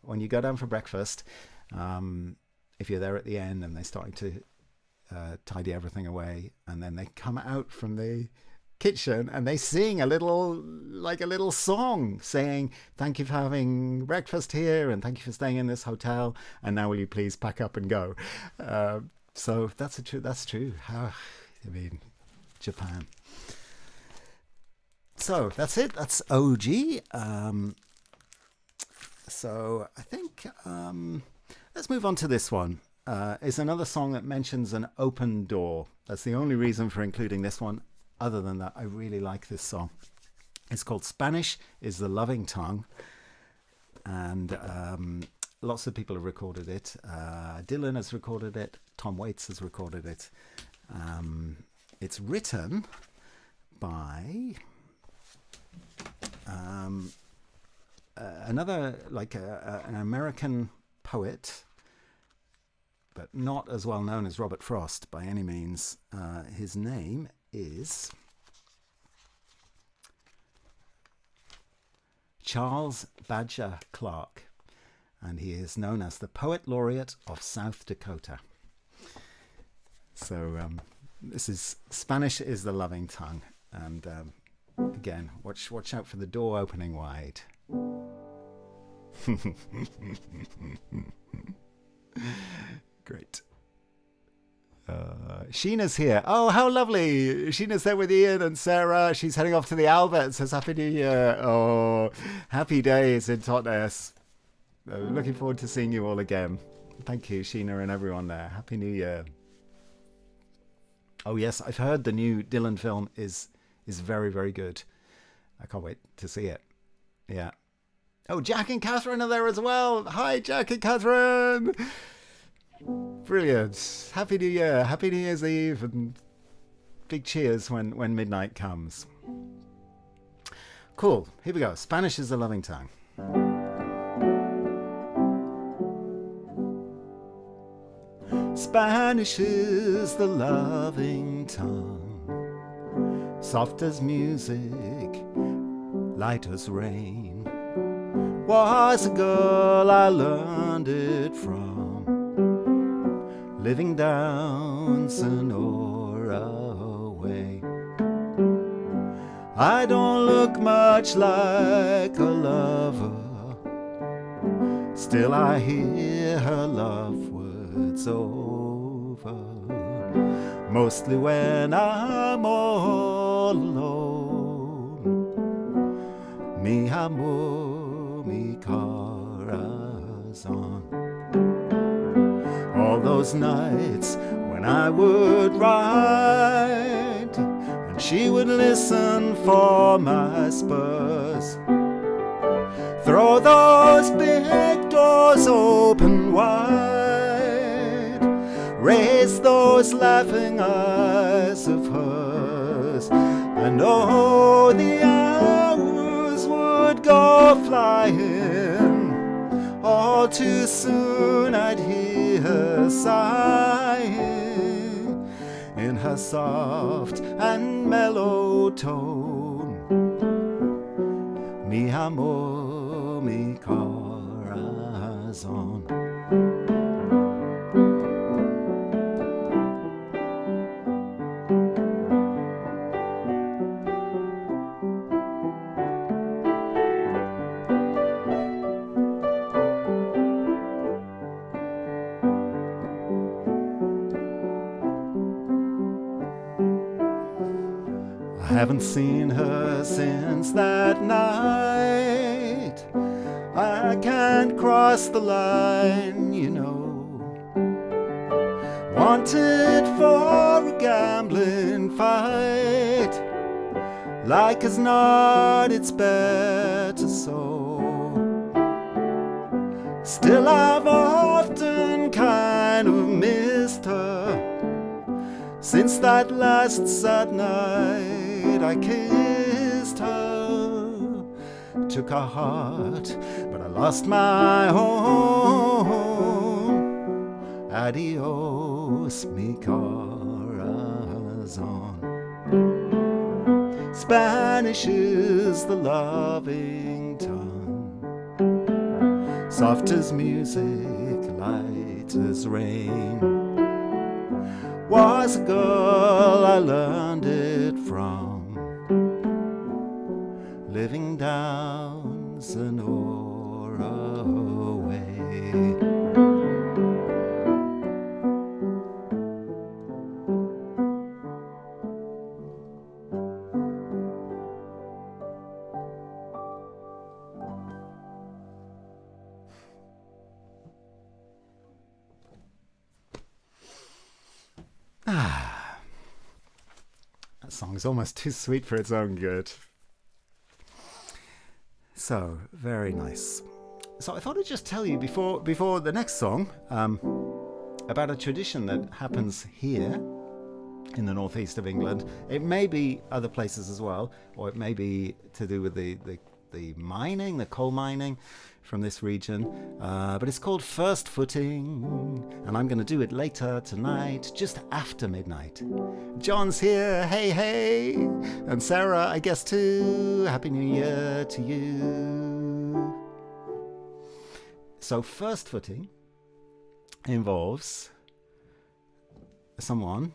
when you go down for breakfast, if you're there at the end and they're starting to tidy everything away, and then they come out from the kitchen and they sing a little song saying, thank you for having breakfast here and thank you for staying in this hotel, and now will you please pack up and go. So that's true. How, I mean, Japan. So that's it. That's OG. So I think let's move on to this one. It's another song that mentions an open door. That's the only reason for including this one. Other than that, I really like this song. It's called Spanish is the Loving Tongue. And lots of people have recorded it. Dylan has recorded it. Tom Waits has recorded it. It's written by... another, like an American poet, but not as well known as Robert Frost by any means. His name is Charles Badger Clark, and he is known as the Poet Laureate of South Dakota. So this is Spanish is the Loving Tongue, and again, watch out for the door opening wide. Great. Sheena's here. Oh, how lovely. Sheena's there with Ian and Sarah. She's heading off to the Albert. Says Happy New Year. Oh, happy days in Totnes. Looking forward to seeing you all again. Thank you, Sheena and everyone there. Happy New Year. Oh, yes, I've heard the new Dylan film is very, very good. I can't wait to see it. Yeah. Oh, Jack and Catherine are there as well. Hi, Jack and Catherine. Brilliant. Happy New Year. Happy New Year's Eve. And big cheers when midnight comes. Cool. Here we go. Spanish is a loving tongue. Spanish is the loving tongue, soft as music, light as rain. Was a girl I learned it from, living down Sonora way. I don't look much like a lover, still I hear her love words over, mostly when I'm all alone. Mi amor, mi corazón. All those nights when I would write and she would listen for my spurs, throw those big doors open wide, raise those laughing eyes of hers, and oh, the hours would go flying. All too soon I'd hear her sighing in her soft and mellow tone. Mi amor, mi corazón. I haven't seen her since that night. I can't cross the line, you know. Wanted for a gambling fight. Like as not, it's better so. Still, I've often kind of missed her since that last sad night I kissed her, took her heart, but I lost my home. Adios, mi corazón. Spanish is the loving tongue, soft as music, light as rain. Was a girl I learned it from, living down Sonora way. That song is almost too sweet for its own good. So, very nice. So I thought I'd just tell you before the next song about a tradition that happens here in the northeast of England. It may be other places as well, or it may be to do with the mining, the coal mining from this region, but it's called first footing, and I'm going to do it later tonight, just after midnight. John's here, hey, and Sarah, I guess too. Happy New Year to you. So first footing involves someone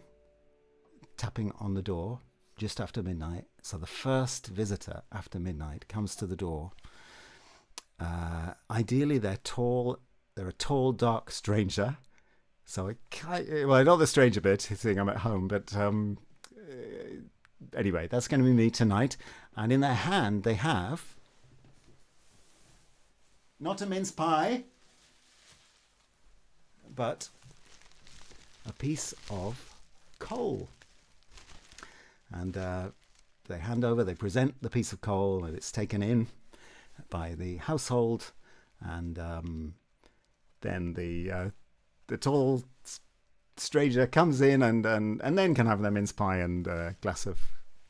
tapping on the door just after midnight. So the first visitor after midnight comes to the door. Ideally, they're a tall, dark stranger, So I know the stranger bit, seeing I'm at home, but anyway, that's going to be me tonight. And in their hand, they have not a mince pie, but a piece of coal. And they present the piece of coal, and it's taken in by the household, and then the tall stranger comes in and then can have their mince pie and a glass of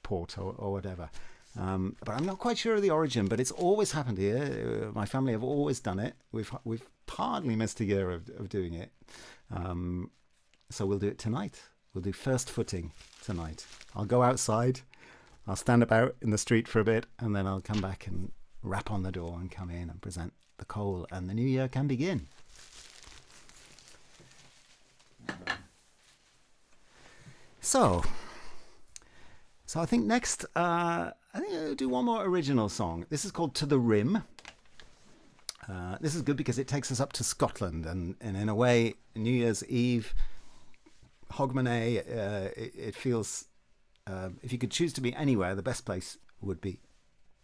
port or whatever. But I'm not quite sure of the origin, but it's always happened here. My family have always done it. We've hardly missed a year of doing it. So we'll do it tonight. We'll do first footing tonight. I'll go outside. I'll stand about in the street for a bit, and then I'll come back and rap on the door and come in and present the coal, and the new year can begin. So I think next, I think I'll do one more original song. This is called To the Rim. This is good because it takes us up to Scotland, and in a way, New Year's Eve, Hogmanay, it feels, if you could choose to be anywhere, the best place would be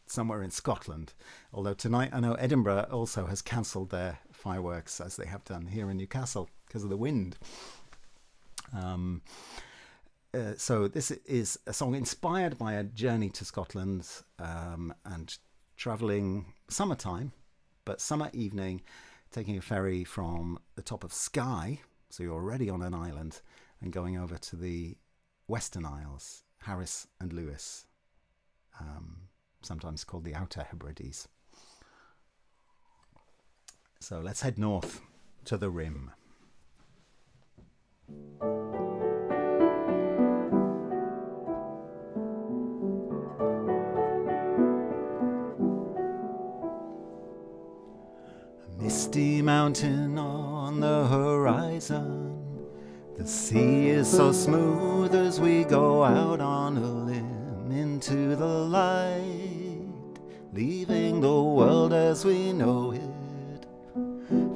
somewhere in Scotland. Although tonight, I know Edinburgh also has cancelled their fireworks, as they have done here in Newcastle, because of the wind. So this is a song inspired by a journey to Scotland and travelling summertime, but summer evening, taking a ferry from the top of Skye, so you're already on an island, and going over to the Western Isles, Harris and Lewis, sometimes called the Outer Hebrides. So let's head north to the Rim. Misty mountain on the horizon, the sea is so smooth as we go out on a limb into the light, leaving the world as we know it,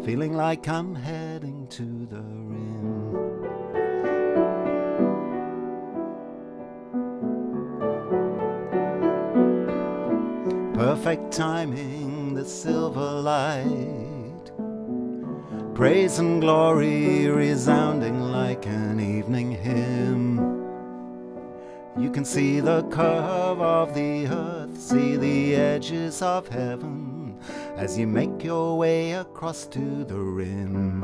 feeling like I'm heading to the rim. Perfect timing, the silver light, praise and glory resounding like an evening hymn. You can see the curve of the earth, see the edges of heaven, as you make your way across to the rim.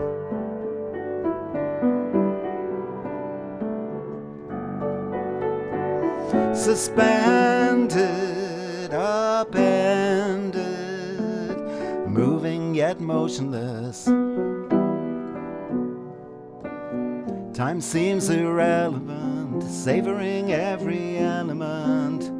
Suspended, upended, moving yet motionless, time seems irrelevant, savoring every element.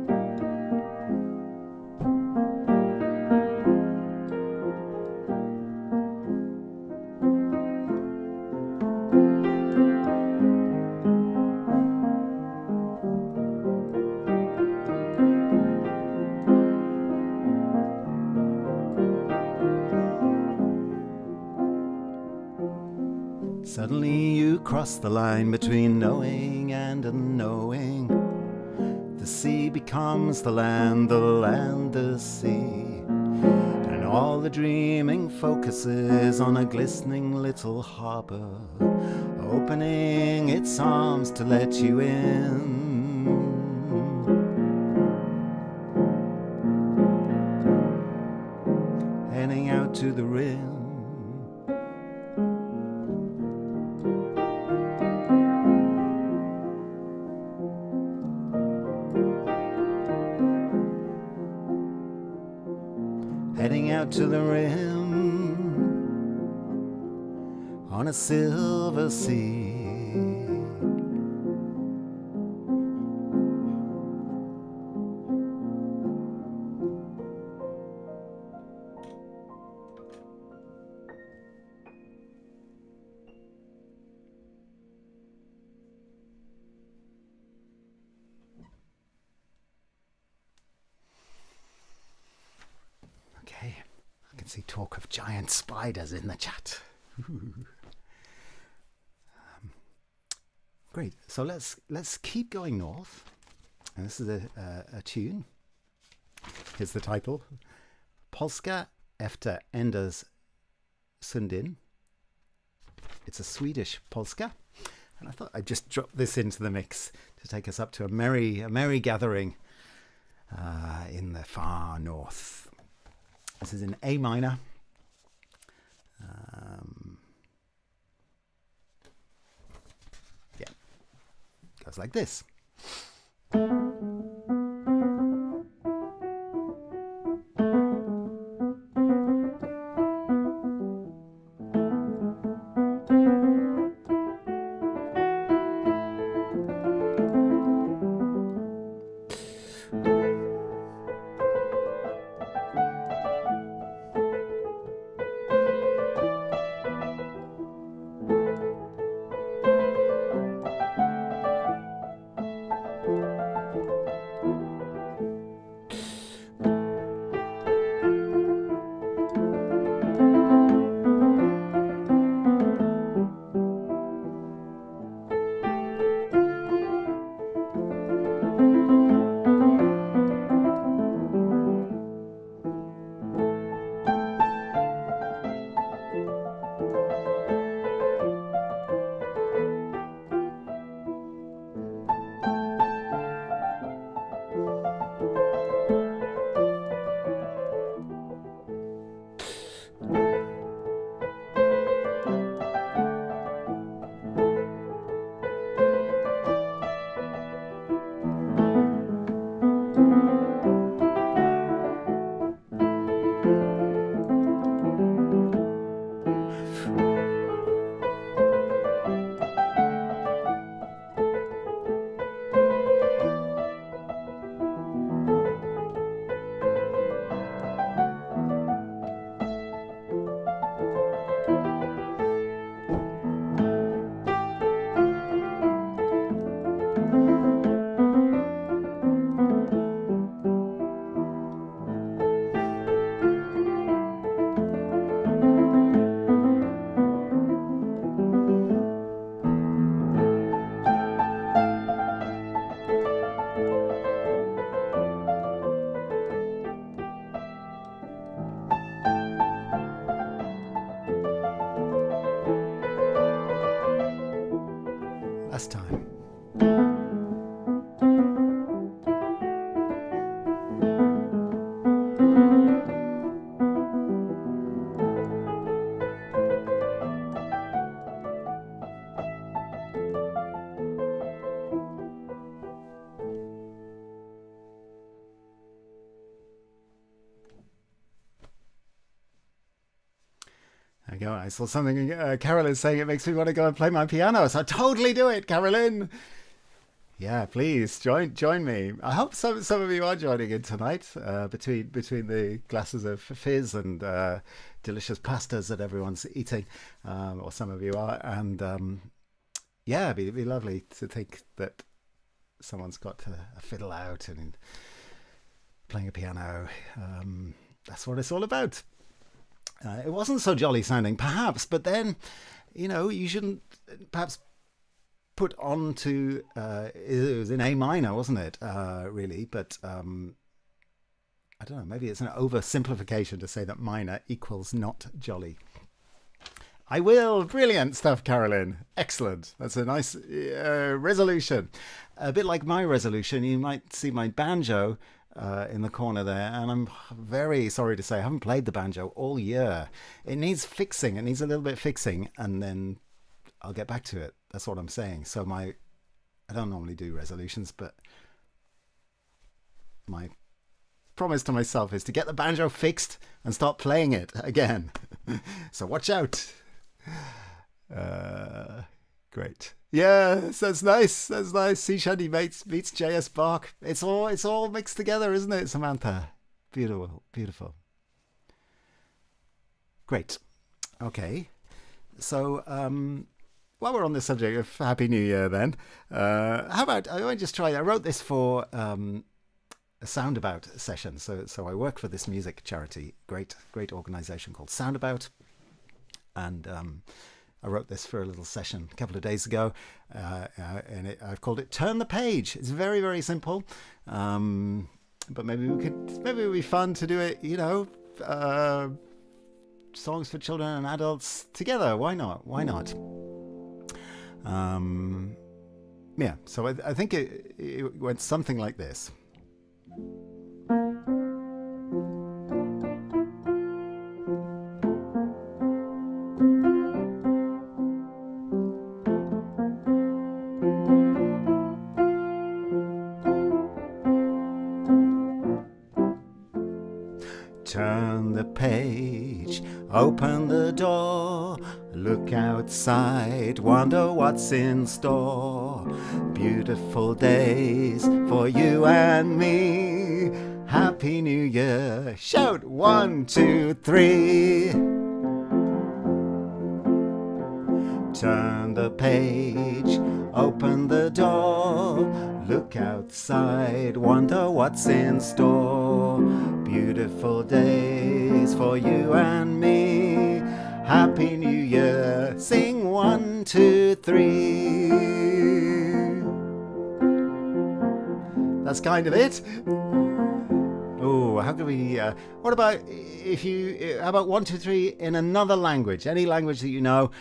Suddenly you cross the line between knowing and unknowing. The sea becomes the land the sea. And all the dreaming focuses on a glistening little harbour, opening its arms to let you in. Heading out to the rim. Heading out to the rim on a silver sea. Okay, I can see talk of giant spiders in the chat. Great. So let's keep going north. And this is a tune. Here's the title: Polska efter Enders Sundin. It's a Swedish polska, and I thought I'd just drop this into the mix to take us up to a merry gathering in the far north. This is in A minor. Yeah, goes like this. Last time. There you go. I saw something Carolyn saying it makes me want to go and play my piano. So totally do it, Carolyn. Yeah, please join me. I hope some of you are joining in tonight between the glasses of fizz and delicious pastas that everyone's eating, or some of you are. And yeah, it'd be lovely to think that someone's got a fiddle out and playing a piano. That's what it's all about. It wasn't so jolly sounding, perhaps, but then, you shouldn't perhaps put on to, it was in A minor, wasn't it, really? But I don't know, maybe it's an oversimplification to say that minor equals not jolly. I will. Brilliant stuff, Carolyn. Excellent. That's a nice resolution. A bit like my resolution, you might see my banjo in the corner there, and I'm very sorry to say I haven't played the banjo all year. It needs fixing. It needs a little bit fixing, and then I'll get back to it. That's what I'm saying. So I don't normally do resolutions, but my promise to myself is to get the banjo fixed and start playing it again. So watch out. Great. Yeah, that's nice. That's nice. Sea Shanty meets J.S. Bach. It's all mixed together, isn't it, Samantha? Beautiful. Great. Okay. So, while we're on the subject of Happy New Year, then, how about I might just try. I wrote this for a Soundabout session. So I work for this music charity, great organisation called Soundabout, and I wrote this for a little session a couple of days ago, and I've called it "Turn the Page." It's very, very simple, but maybe it would be fun to do it. You know, songs for children and adults together. Why not? Why not? Yeah. So I think it went something like this. Turn the page, open the door, look outside, wonder what's in store. Beautiful days for you and me. Happy New Year. Shout 1, 2, 3. Turn the page, open the door, look outside, wonder what's in store. Beautiful days for you and me. Happy New Year. Sing 1, 2, 3. That's kind of it. Oh, how can we? What about how about 1, 2, 3 in another language? Any language that you know.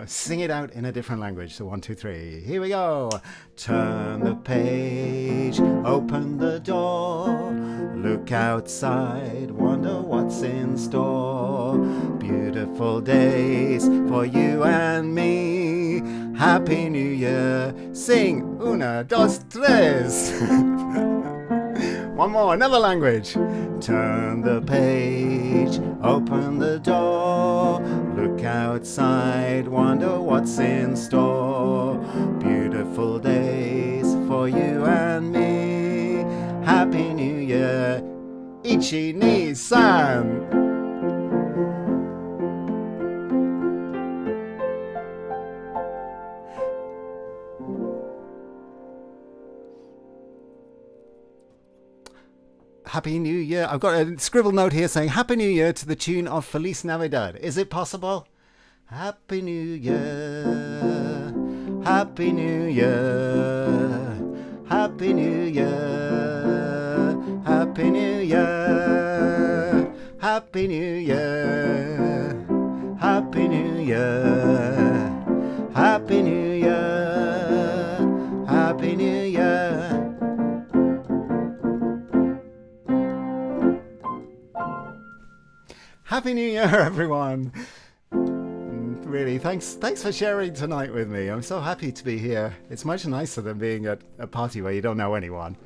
Sing it out in a different language. So 1, 2, 3. Here we go. Turn the page, open the door, look outside, wonder what's in store. Beautiful days for you and me. Happy New Year. Sing 1, 2, 3. One more, another language. Turn the page, open the door, look outside, wonder what's in store. Beautiful days for you and me. Happy New Year. Ichi ni san. Happy New Year. I've got a scribble note here saying Happy New Year to the tune of Feliz Navidad. Is it possible? Happy New Year. Happy New Year. Happy New Year. Happy New Year. Happy New Year. Happy New Year. Happy New Year. Happy New Year. Happy New Year, everyone. Really, thanks for sharing tonight with me. I'm so happy to be here. It's much nicer than being at a party where you don't know anyone.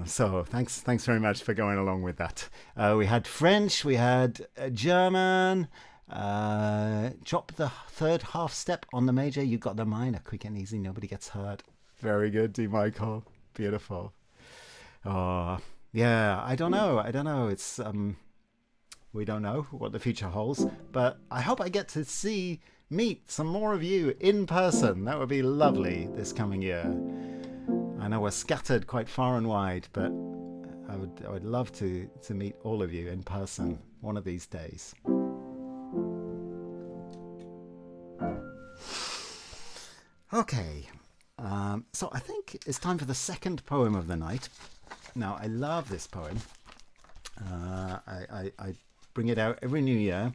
So thanks very much for going along with that. We had French, we had German. Drop the third half step on the major. You got the minor, quick and easy. Nobody gets hurt. Very good, D. Michael. Beautiful. Oh, yeah. I don't know. It's we don't know what the future holds, but I hope I get to meet some more of you in person. That would be lovely this coming year. I know we're scattered quite far and wide, but I would love to meet all of you in person one of these days. Okay, so I think it's time for the second poem of the night. Now, I love this poem. I bring it out every New Year.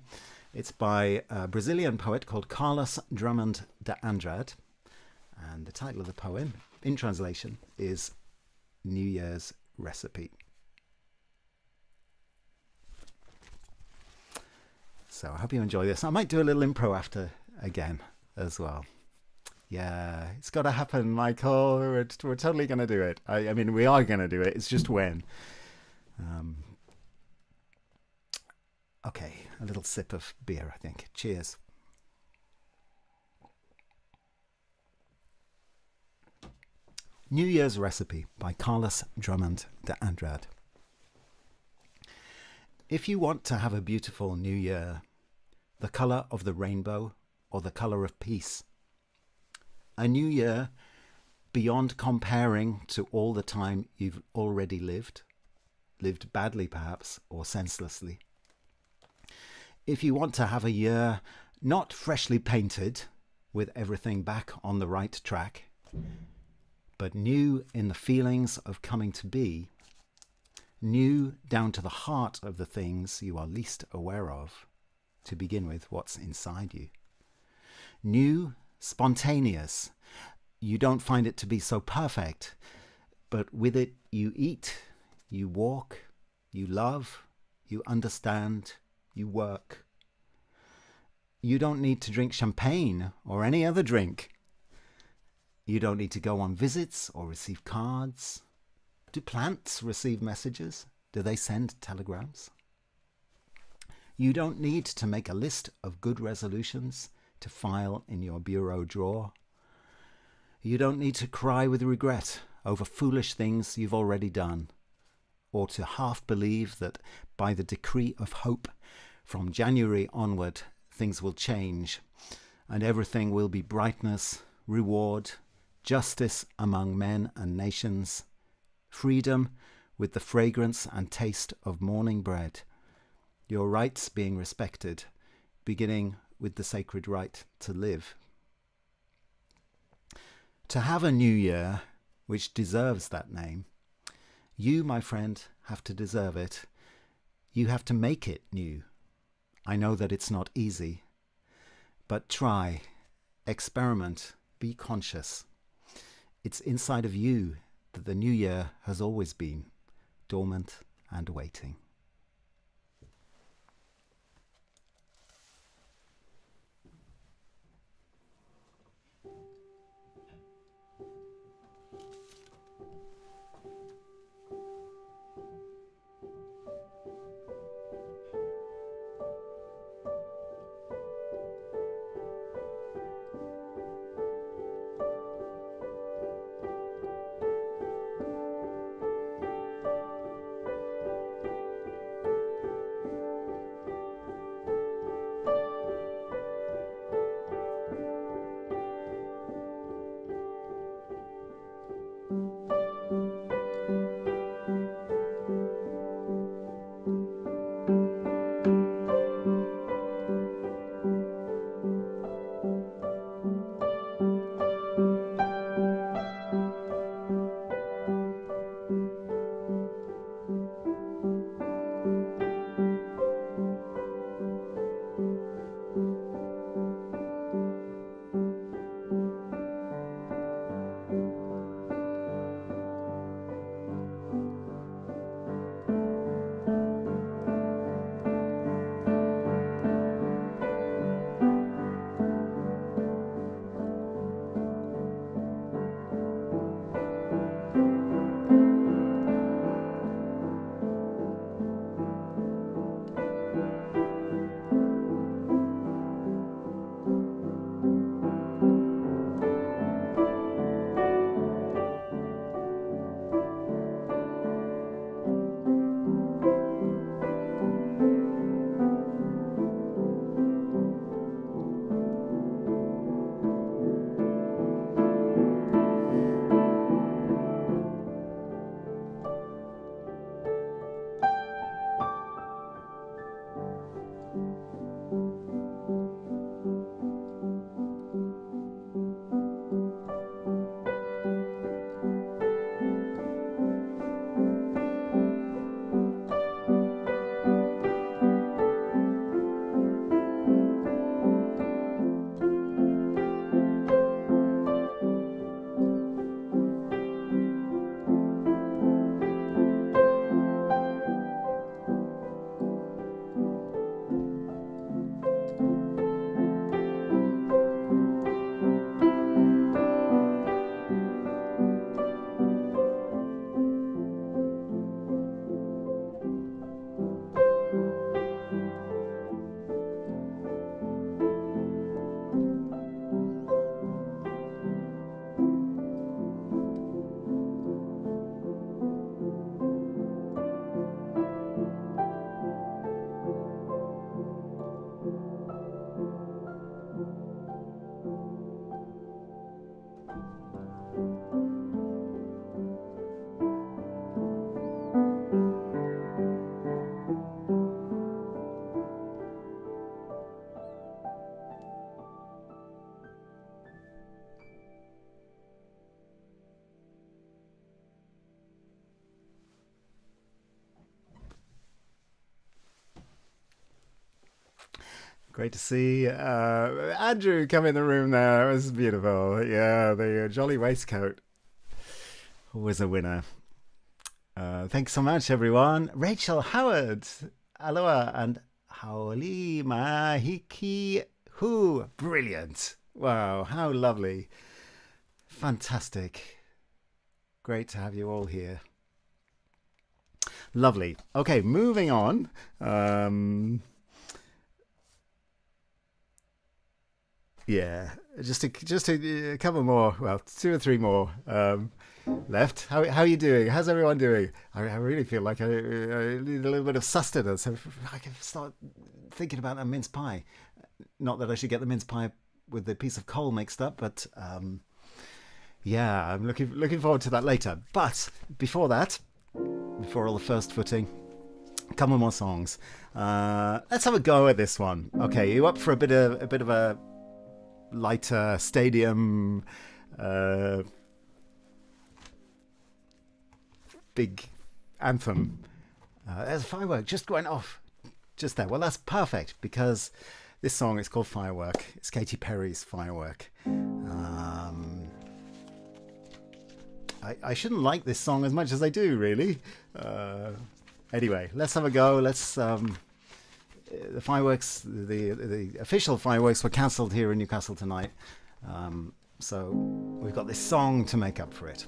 It's by a Brazilian poet called Carlos Drummond de Andrade. And the title of the poem, in translation, is New Year's Recipe. So I hope you enjoy this. I might do a little impro after again as well. Yeah, it's got to happen, Michael. We're totally going to do it. I mean, we are going to do it. It's just when. Okay, a little sip of beer, I think. Cheers. New Year's Recipe by Carlos Drummond de Andrade. If you want to have a beautiful new year, the colour of the rainbow or the colour of peace, a new year beyond comparing to all the time you've already lived badly perhaps, or senselessly. If you want to have a year Not freshly painted, with everything back on the right track, but new in the feelings of coming to be, new down to the heart of the things you are least aware of, to begin with what's inside you. New, spontaneous. You don't find it to be so perfect, but with it you eat, you walk, you love, you understand, you work. You don't need to drink champagne or any other drink. You don't need to go on visits or receive cards. Do plants receive messages? Do they send telegrams? You don't need to make a list of good resolutions to file in your bureau drawer. You don't need to cry with regret over foolish things you've already done, or to half believe that by the decree of hope from January onward things will change and everything will be brightness, reward, justice among men and nations, freedom with the fragrance and taste of morning bread, your rights being respected, beginning with the sacred right to live. To have a new year which deserves that name, you, my friend, have to deserve it. You have to make it new. I know that it's not easy, but try, experiment, be conscious. It's inside of you that the new year has always been, dormant and waiting. Great to see Andrew come in the room there. It was beautiful. Yeah, the jolly waistcoat. Always a winner. Thanks so much, everyone. Rachel Howard, aloha, and haoli mahiki hu. Brilliant. Wow, how lovely. Fantastic. Great to have you all here. Lovely. Okay, moving on. Yeah, just a couple more. Well, 2 or 3 more left. How are you doing? How's everyone doing? I really feel like I need a little bit of sustenance. I can start thinking about that mince pie. Not that I should get the mince pie with the piece of coal mixed up, but yeah, I'm looking forward to that later. But before that, before all the first footing, a couple more songs. Let's have a go at this one. Okay, you up for a bit of a lighter stadium, big anthem? There's a firework just went off just there. Well, that's perfect because this song is called Firework. It's Katy Perry's Firework. I shouldn't like this song as much as I do, really. Anyway, let's have a go. Let's the fireworks, the official fireworks were cancelled here in Newcastle tonight, so we've got this song to make up for it.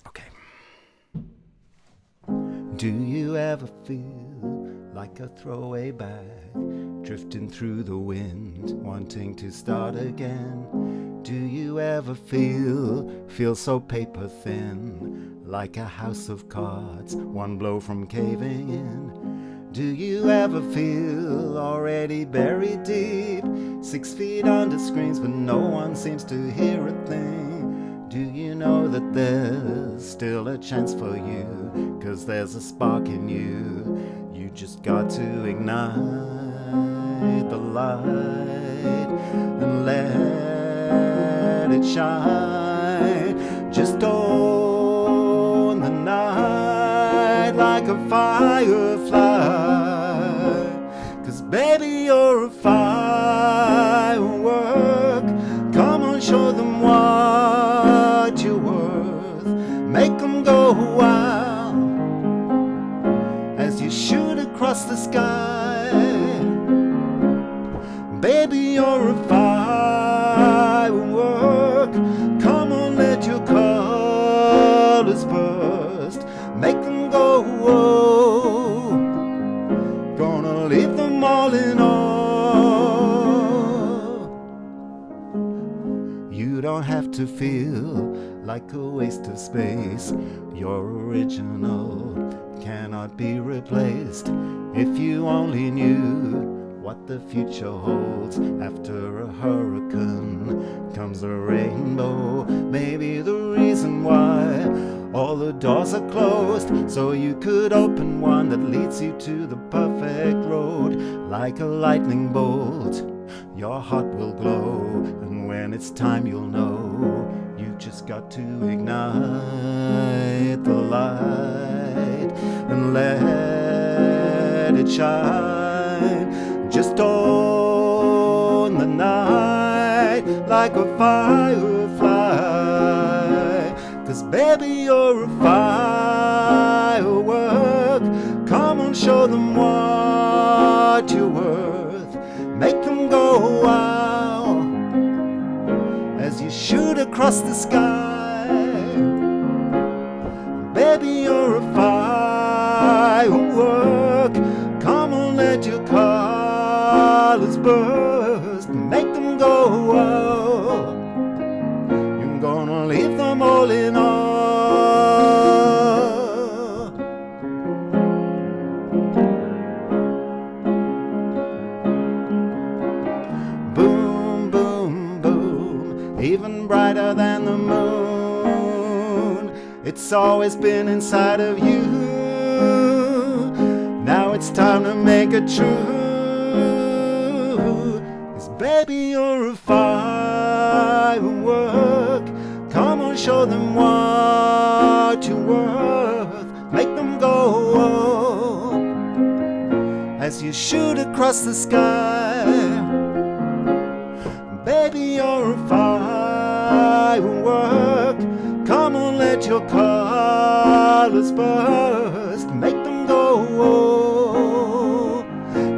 Okay. Do you ever feel like a throwaway bag, drifting through the wind, wanting to start again? Do you ever feel so paper thin, like a house of cards, one blow from caving in? Do you ever feel already buried deep, 6 feet under screens, but no one seems to hear a thing? Do you know that there's still a chance for you, 'cause there's a spark in you? You just got to ignite the light and let it shine. Just own the night like a firefly, 'cause baby you're a firework. Come on, show them what you're worth. Make them go wild as you shoot across the sky. Baby you're a firework. Come on, let your colors burst. Make them go, whoa. Gonna leave them all in awe. You don't have to feel like a waste of space. You're original, cannot be replaced. If you only knew what the future holds. After a hurricane comes a rainbow. Maybe the reason why all the doors are closed, so you could open one that leads you to the perfect road. Like a lightning bolt, your heart will glow, and when it's time you'll know. You just got to ignite the light and let it shine. Just own the night like a firefly, 'cause baby you're a firework. Come on, show them what you're worth. Make them go wild as you shoot across the sky. Baby you're a firework. Come on, let your colors burst, make them go wild. You're gonna leave them all in awe. Boom, boom, boom, even brighter than the moon. It's always been inside of you. Now it's time to make it true. 'Cause baby you're a firework. Come on, show them what you're worth. Make them go as you shoot across the sky. Baby, you're a firework. Come on, let your colors burst. Make them go.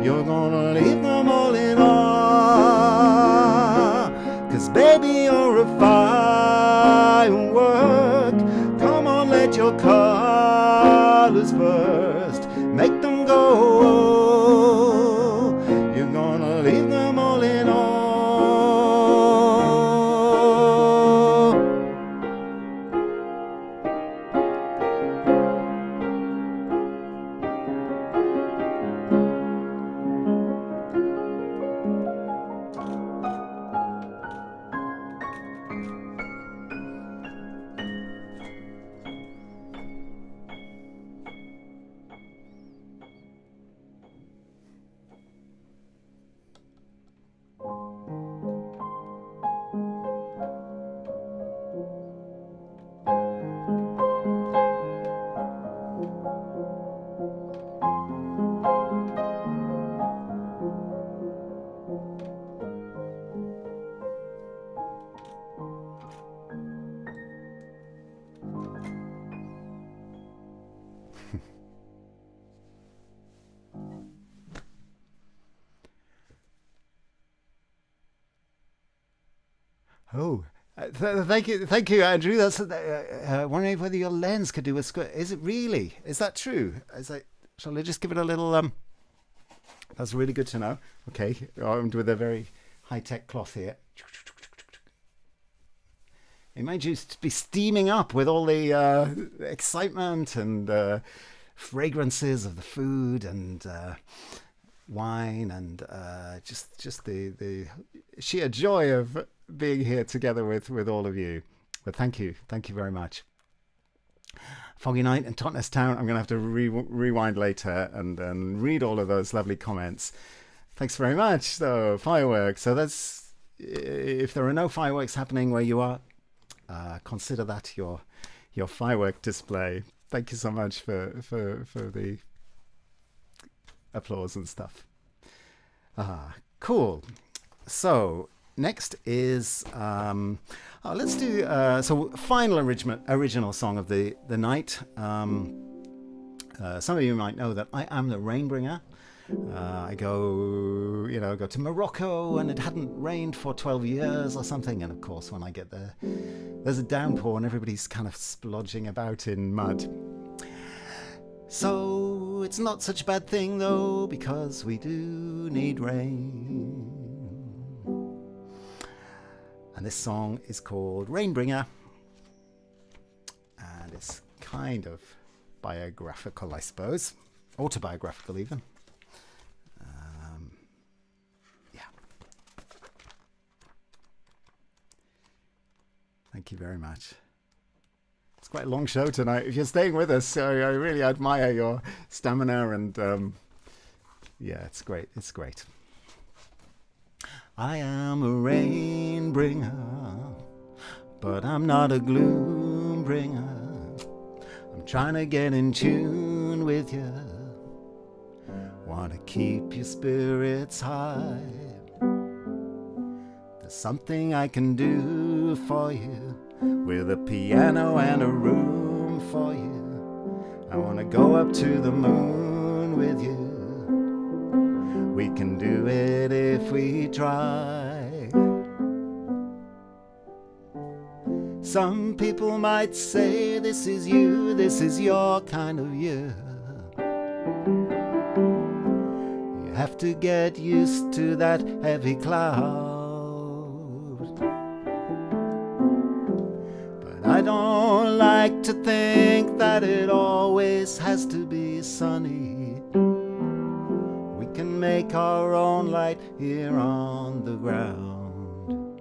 You're gonna leave them all in awe. 'Cause baby, you're a firework. Come on, let your colors burst. Make them go. You're gonna leave them all in awe. Oh, thank you, Andrew. That's wondering whether your lens could do a square. Is it really? Is that true? Shall I just give it a little? That's really good to know. Okay, armed with a very high-tech cloth here. It might just be steaming up with all the excitement and fragrances of the food and wine and just the sheer joy of being here together with all of you. But thank you very much. Foggy night in Totnes Town. I'm going to have to rewind later and read all of those lovely comments. Thanks very much. So fireworks. So that's, if there are no fireworks happening where you are, consider that your firework display. Thank you so much for the applause and stuff. Cool. So next is let's do so final original song of the night. Some of you might know that I am the Rainbringer. I go to Morocco, and it hadn't rained for 12 years or something. And of course, when I get there, there's a downpour and everybody's kind of splodging about in mud. So it's not such a bad thing though, because we do need rain. And this song is called Rainbringer, and it's kind of biographical, I suppose, autobiographical even. Thank you very much. It's quite a long show tonight. If you're staying with us, I really admire your stamina and yeah, it's great. It's great. I am a rain bringer, but I'm not a gloom bringer. I'm trying to get in tune with you. Want to keep your spirits high. There's something I can do for you, with a piano and a room for you. I want to go up to the moon with you. We can do it if we try. Some people might say this is you, this is your kind of year. You have to get used to that heavy cloud. But I don't like to think that it always has to be sunny. We can make our own light here on the ground.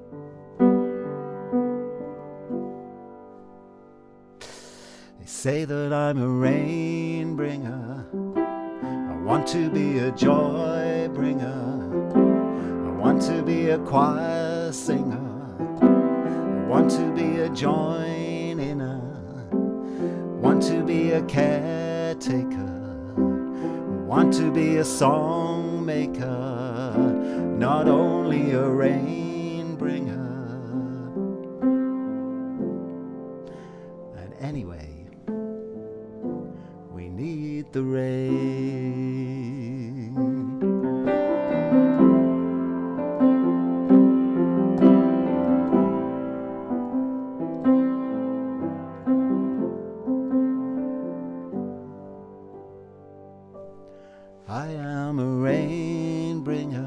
They say that I'm a rain bringer. I want to be a joy bringer. I want to be a choir singer. I want to be a join want to be a caretaker, want to be a song maker, not only a rain bringer. And anyway, we need the rain. I am a rain bringer,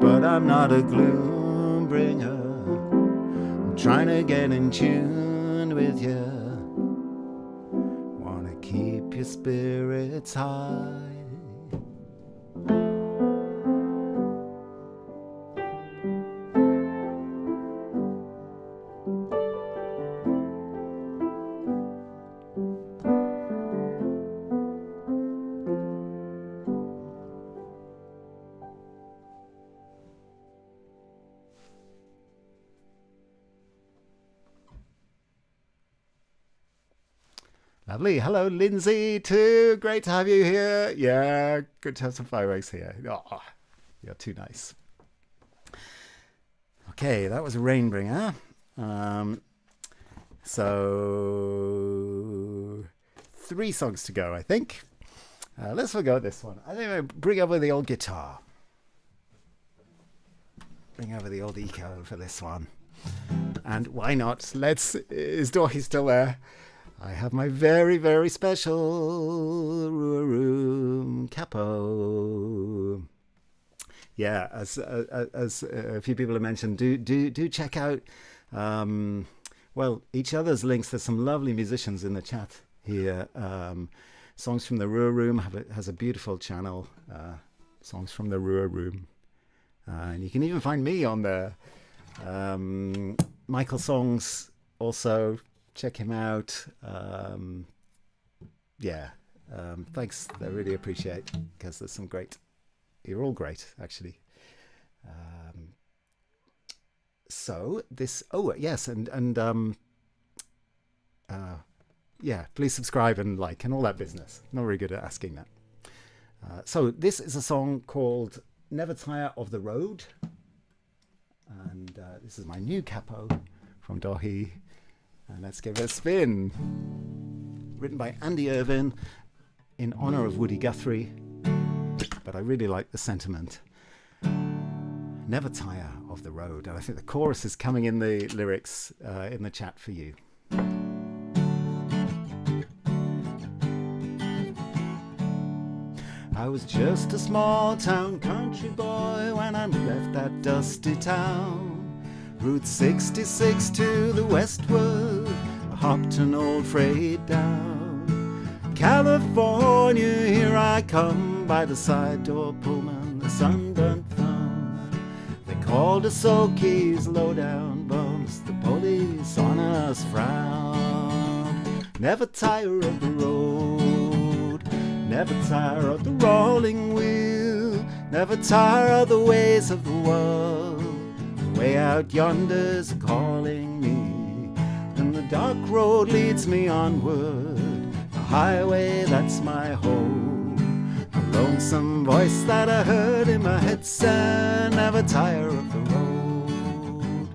but I'm not a gloom bringer. I'm trying to get in tune with you. Wanna keep your spirits high. Lovely. Hello, Lindsay, too. Great to have you here. Yeah, good to have some fireworks here. Oh, you're too nice. Okay, that was a Rainbringer. So 3 songs to go, I think. Let's forgo this one. I think I'll bring over the old guitar. Bring over the old eco for this one. And why not? Is Dorothy still there? I have my very, very special room capo. Yeah, as a few people have mentioned, do check out each other's links. There's some lovely musicians in the chat here. Songs from the Ruhr Room has a beautiful channel. Songs from the Ruhr Room, and you can even find me on there. Michael Songs also. Check him out. Thanks. I really appreciate, because there's some great. You're all great, actually. So this. Oh yes, please subscribe and like and all that business. Not very good at asking that. So this is a song called "Never Tire of the Road," and this is my new capo from Dohi. And let's give it a spin. Written by Andy Irvin in honor of Woody Guthrie. But I really like the sentiment. Never tire of the road. And I think the chorus is coming in the lyrics in the chat for you. I was just a small town country boy when I left that dusty town. Route 66 to the westward, I hopped an old freight down. California, here I come, by the side door Pullman, the sunburnt thumb. They called us Okies, low down bums, the police on us frowned. Never tire of the road, never tire of the rolling wheel, never tire of the ways of the world. Way out yonder's calling me, and the dark road leads me onward. The highway, that's my home. The lonesome voice that I heard in my head said, never tire of the road.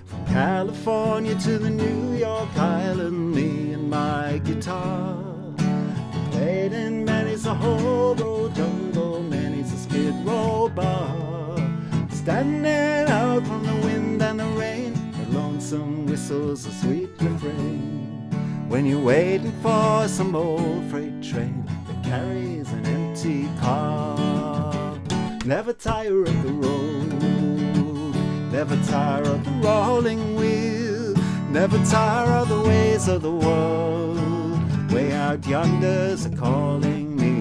From California to the New York Island, me and my guitar. We played in many's a hobo jungle, many's a skid row bar. Standing out from the wind and the rain, the lonesome whistle's a sweet refrain. When you're waiting for some old freight train that carries an empty car. Never tire of the road, never tire of the rolling wheel, never tire of the ways of the world. Way out yonder's a calling me,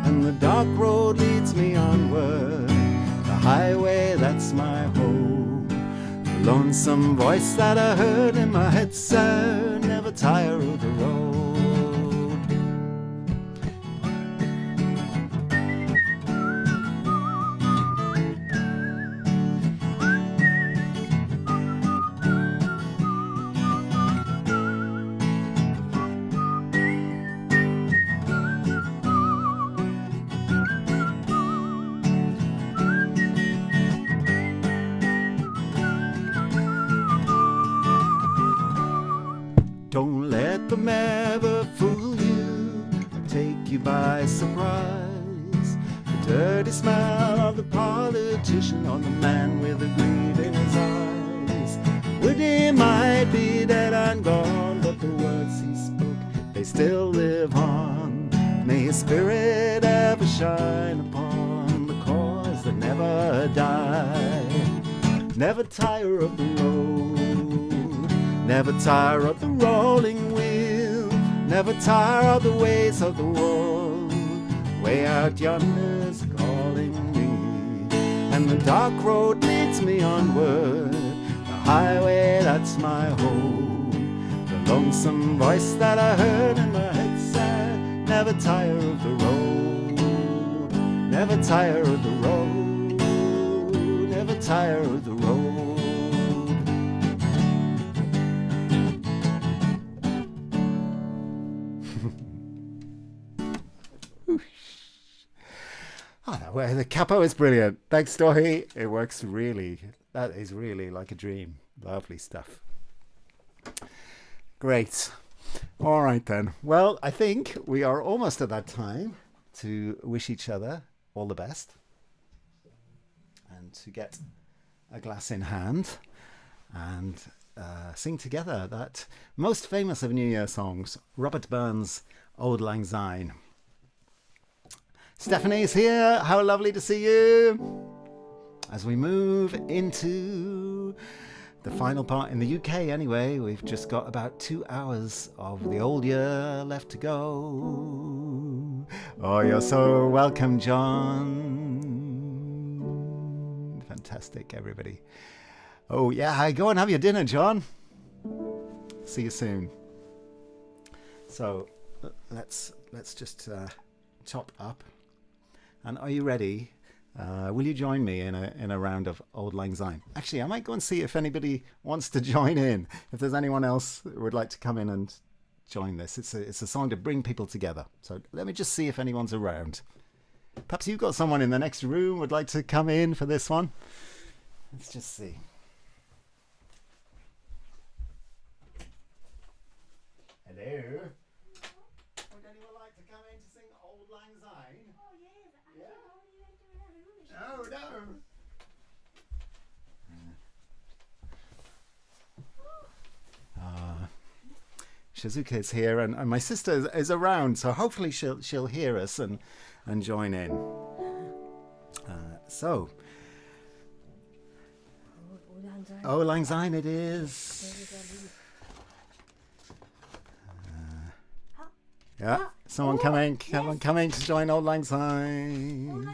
and the dark road leads me onward. Highway, that's my home. The lonesome voice that I heard in my head said, never tire of the road. dirty smell of the politician or the man with the greed in his eyes. Would he might be dead and gone, but the words he spoke, they still live on. May his spirit ever shine upon the cause that never die. Never tire of the road, never tire of the rolling wheel, never tire of the ways of the world. Way out yonder's calling me, and the dark road leads me onward. The highway, that's my home. The lonesome voice that I heard in my head said, never tire of the road, never tire of the road, never tire of the road. Oh, well, the capo is brilliant. Thanks, Story. It works really. That is really like a dream. Lovely stuff. Great. All right, then. Well, I think we are almost at that time to wish each other all the best and to get a glass in hand and sing together that most famous of New Year songs, Robert Burns' Auld Lang Syne. Stephanie's here. How lovely to see you. As we move into the final part in the UK anyway, we've just got about 2 hours of the old year left to go. Oh, you're so welcome, John. Fantastic, everybody. Oh, yeah, go and have your dinner, John. See you soon. So let's just top up. And are you ready? Will you join me in a round of Auld Lang Syne? Actually, I might go and see if anybody wants to join in. If there's anyone else who would like to come in and join this. It's a song to bring people together. So let me just see if anyone's around. Perhaps you've got someone in the next room would like to come in for this one. Let's just see. Hello. Would anyone like to come in to sing Auld Lang Syne? Oh, yes. Yeah. Oh, No. Shizuka's here, and my sister is around, so hopefully she'll hear us and join in. So, Auld Lang Syne it is. Yeah, someone coming to join Auld Lang Syne.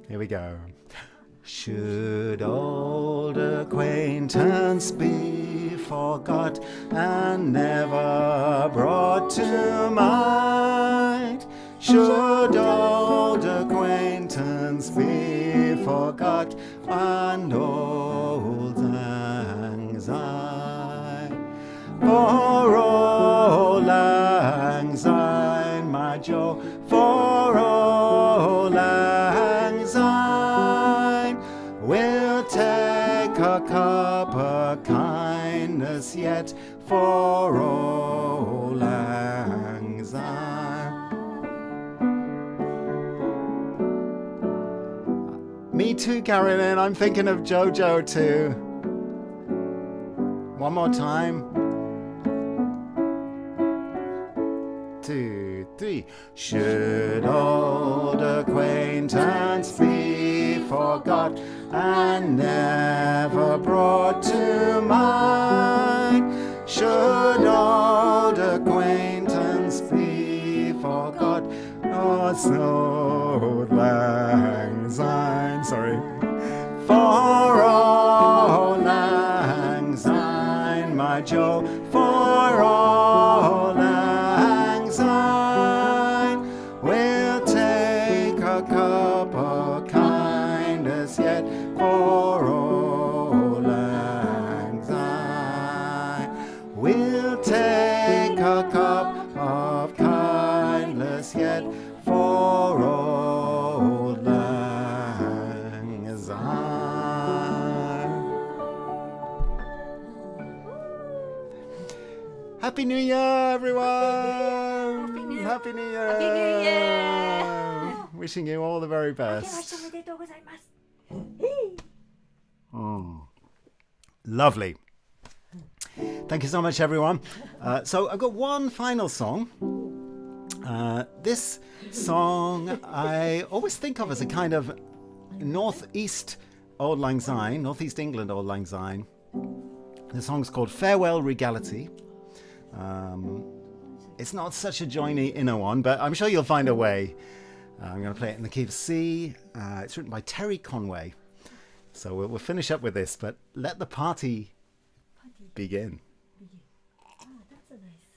Here we go. Should old acquaintance be forgot and never brought to mind? Should old acquaintance be forgot and old lang syne? For old lang syne, my Joe, for old lang syne, we'll take a cup of kindness yet for Auld Lang Syne. Me too, Carolyn. I'm thinking of Jojo too. One more time. 2, 3. Should old acquaintance be forgot and never brought to mind? Should old acquaintance be forgot? Auld Lang Syne. Sorry. For Auld Lang Syne, my Joe. For Auld Lang Syne, we'll take a cup of kindness yet for Auld Lang Syne. We'll take a cup of kindness yet for Happy New Year, everyone! Happy New Year! Happy New Year! Happy New Year! Wishing you all the very 明けま best. しておめでとうございます。 Lovely. Thank you so much, everyone. So I've got one final song. This song I always think of as a kind of northeast Auld Lang Syne, northeast England Auld Lang Syne. The song's called Farewell Regality. It's not such a joiny inner one, but I'm sure you'll find a way. I'm going to play it in the key of C. It's written by Terry Conway. So we'll finish up with this, but let the party begin. That's a nice.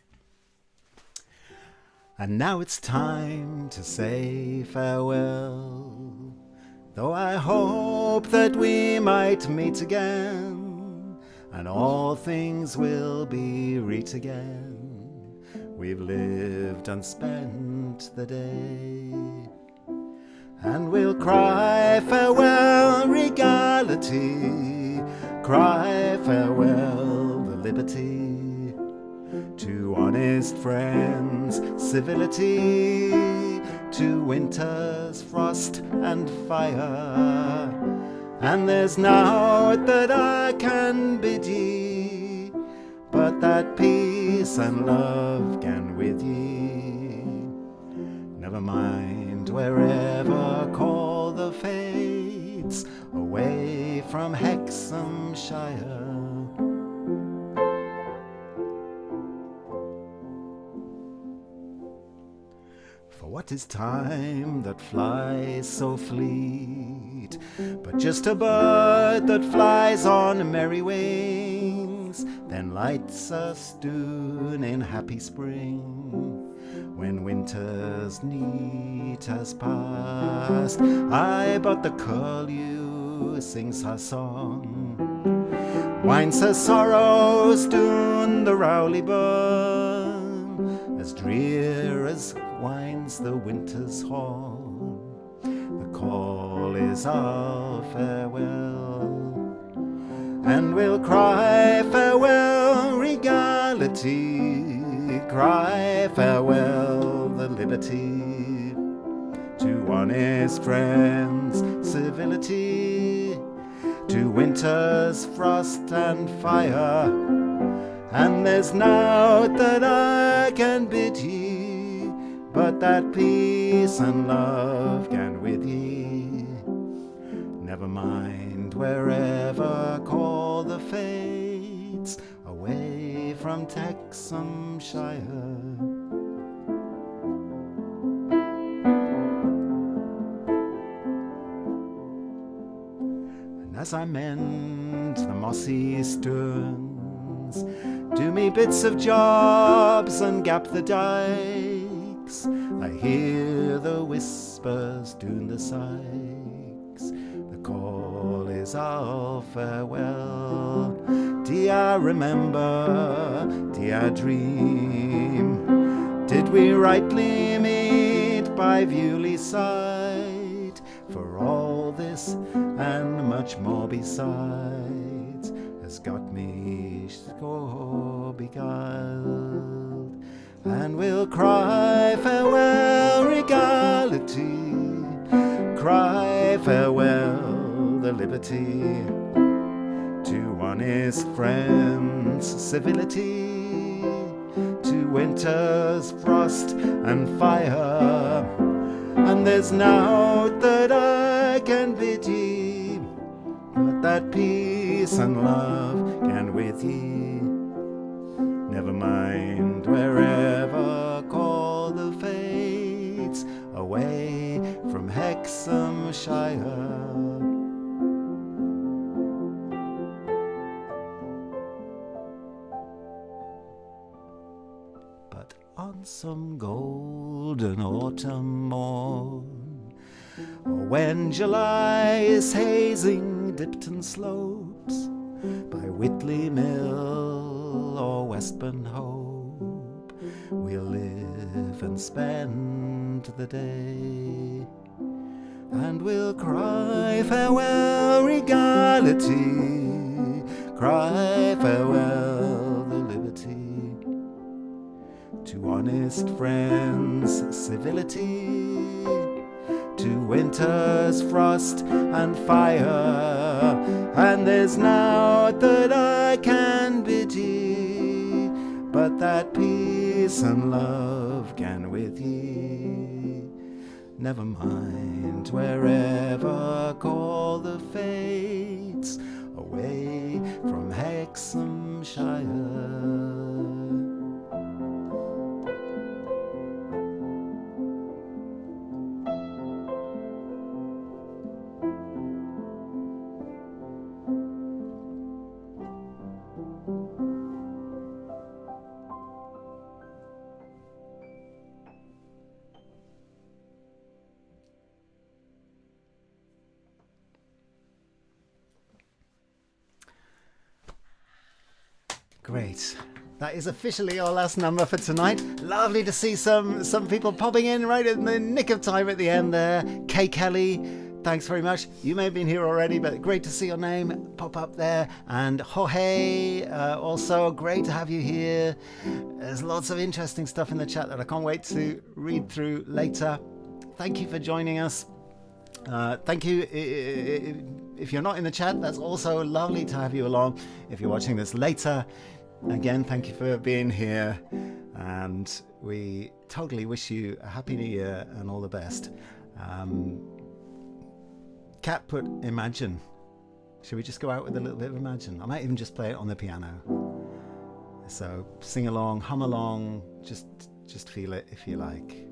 And now it's time to say farewell, though I hope that we might meet again, and all things will be right again. We've lived and spent the day, and we'll cry farewell regality, cry farewell the liberty, to honest friends civility, to winter's frost and fire. And there's naught that I can bid ye, but that peace and love can with ye. Never mind wherever call the fates, away from Hexhamshire. For what is time that flies so fleet, but just a bird that flies on merry wings, then lights us doon in happy spring, when winter's neat has passed. Aye, but the curlew sings her song, winds her sorrows doon the Rowley burn, as drear as winds the winter's horn. The call is our farewell, and we'll cry farewell regality, cry farewell the liberty, to honest friends civility, to winter's frost and fire. And there's naught that I can bid ye, but that peace and love can with ye. Never mind wherever call the fates, away from Hexhamshire. And as I mend the mossy stones, do me bits of jobs and gap the dykes, I hear the whispers doon the sykes. The call is our farewell. Do I remember, do I dream, did we rightly meet by Viewley side? For all this and much more besides has got me score beguiled. And we'll cry farewell regality, cry farewell the liberty, to honest friends civility, to winter's frost and fire. And there's naught that I can bid ye, but that peace and love can with ye. Never mind wherever call the fates, away from Hexhamshire. But on some golden autumn morn, or when July is hazing Dipton slopes, by Whitley Mill or Westbourne Hope, we'll live and spend the day, and we'll cry farewell regality, cry farewell the liberty, honest friends civility, to winter's frost and fire, and there's naught that I can bid ye, but that peace and love can with ye. Never mind wherever call the fates, away from Hexhamshire. Great. That is officially our last number for tonight. Lovely to see some people popping in right in the nick of time at the end there. Kay Kelly, thanks very much. You may have been here already, but great to see your name pop up there. And Jorge, also great to have you here. There's lots of interesting stuff in the chat that I can't wait to read through later. Thank you for joining us. Thank you. If you're not in the chat, that's also lovely to have you along. If you're watching this later, again, thank you for being here. And we totally wish you a happy new year and all the best. Kat put Imagine. Should we just go out with a little bit of Imagine? I might even just play it on the piano. So sing along, hum along, just feel it if you like.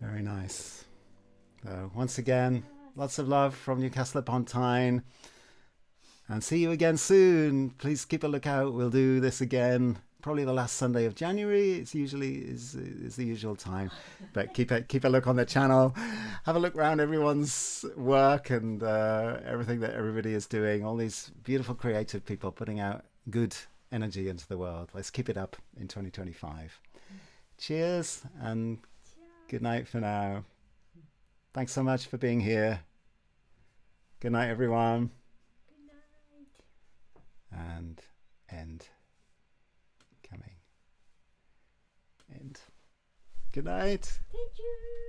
Very nice. So once again, lots of love from Newcastle upon Tyne, and see you again soon. Please keep a lookout. We'll do this again probably the last Sunday of January. It's usually is the usual time, but keep a look on the channel. Have a look around everyone's work and everything that everybody is doing. All these beautiful creative people putting out good energy into the world. Let's keep it up in 2025. Cheers and good night for now. Thanks so much for being here. Good night, everyone. Good night. And end. Coming. End. Good night. Thank you.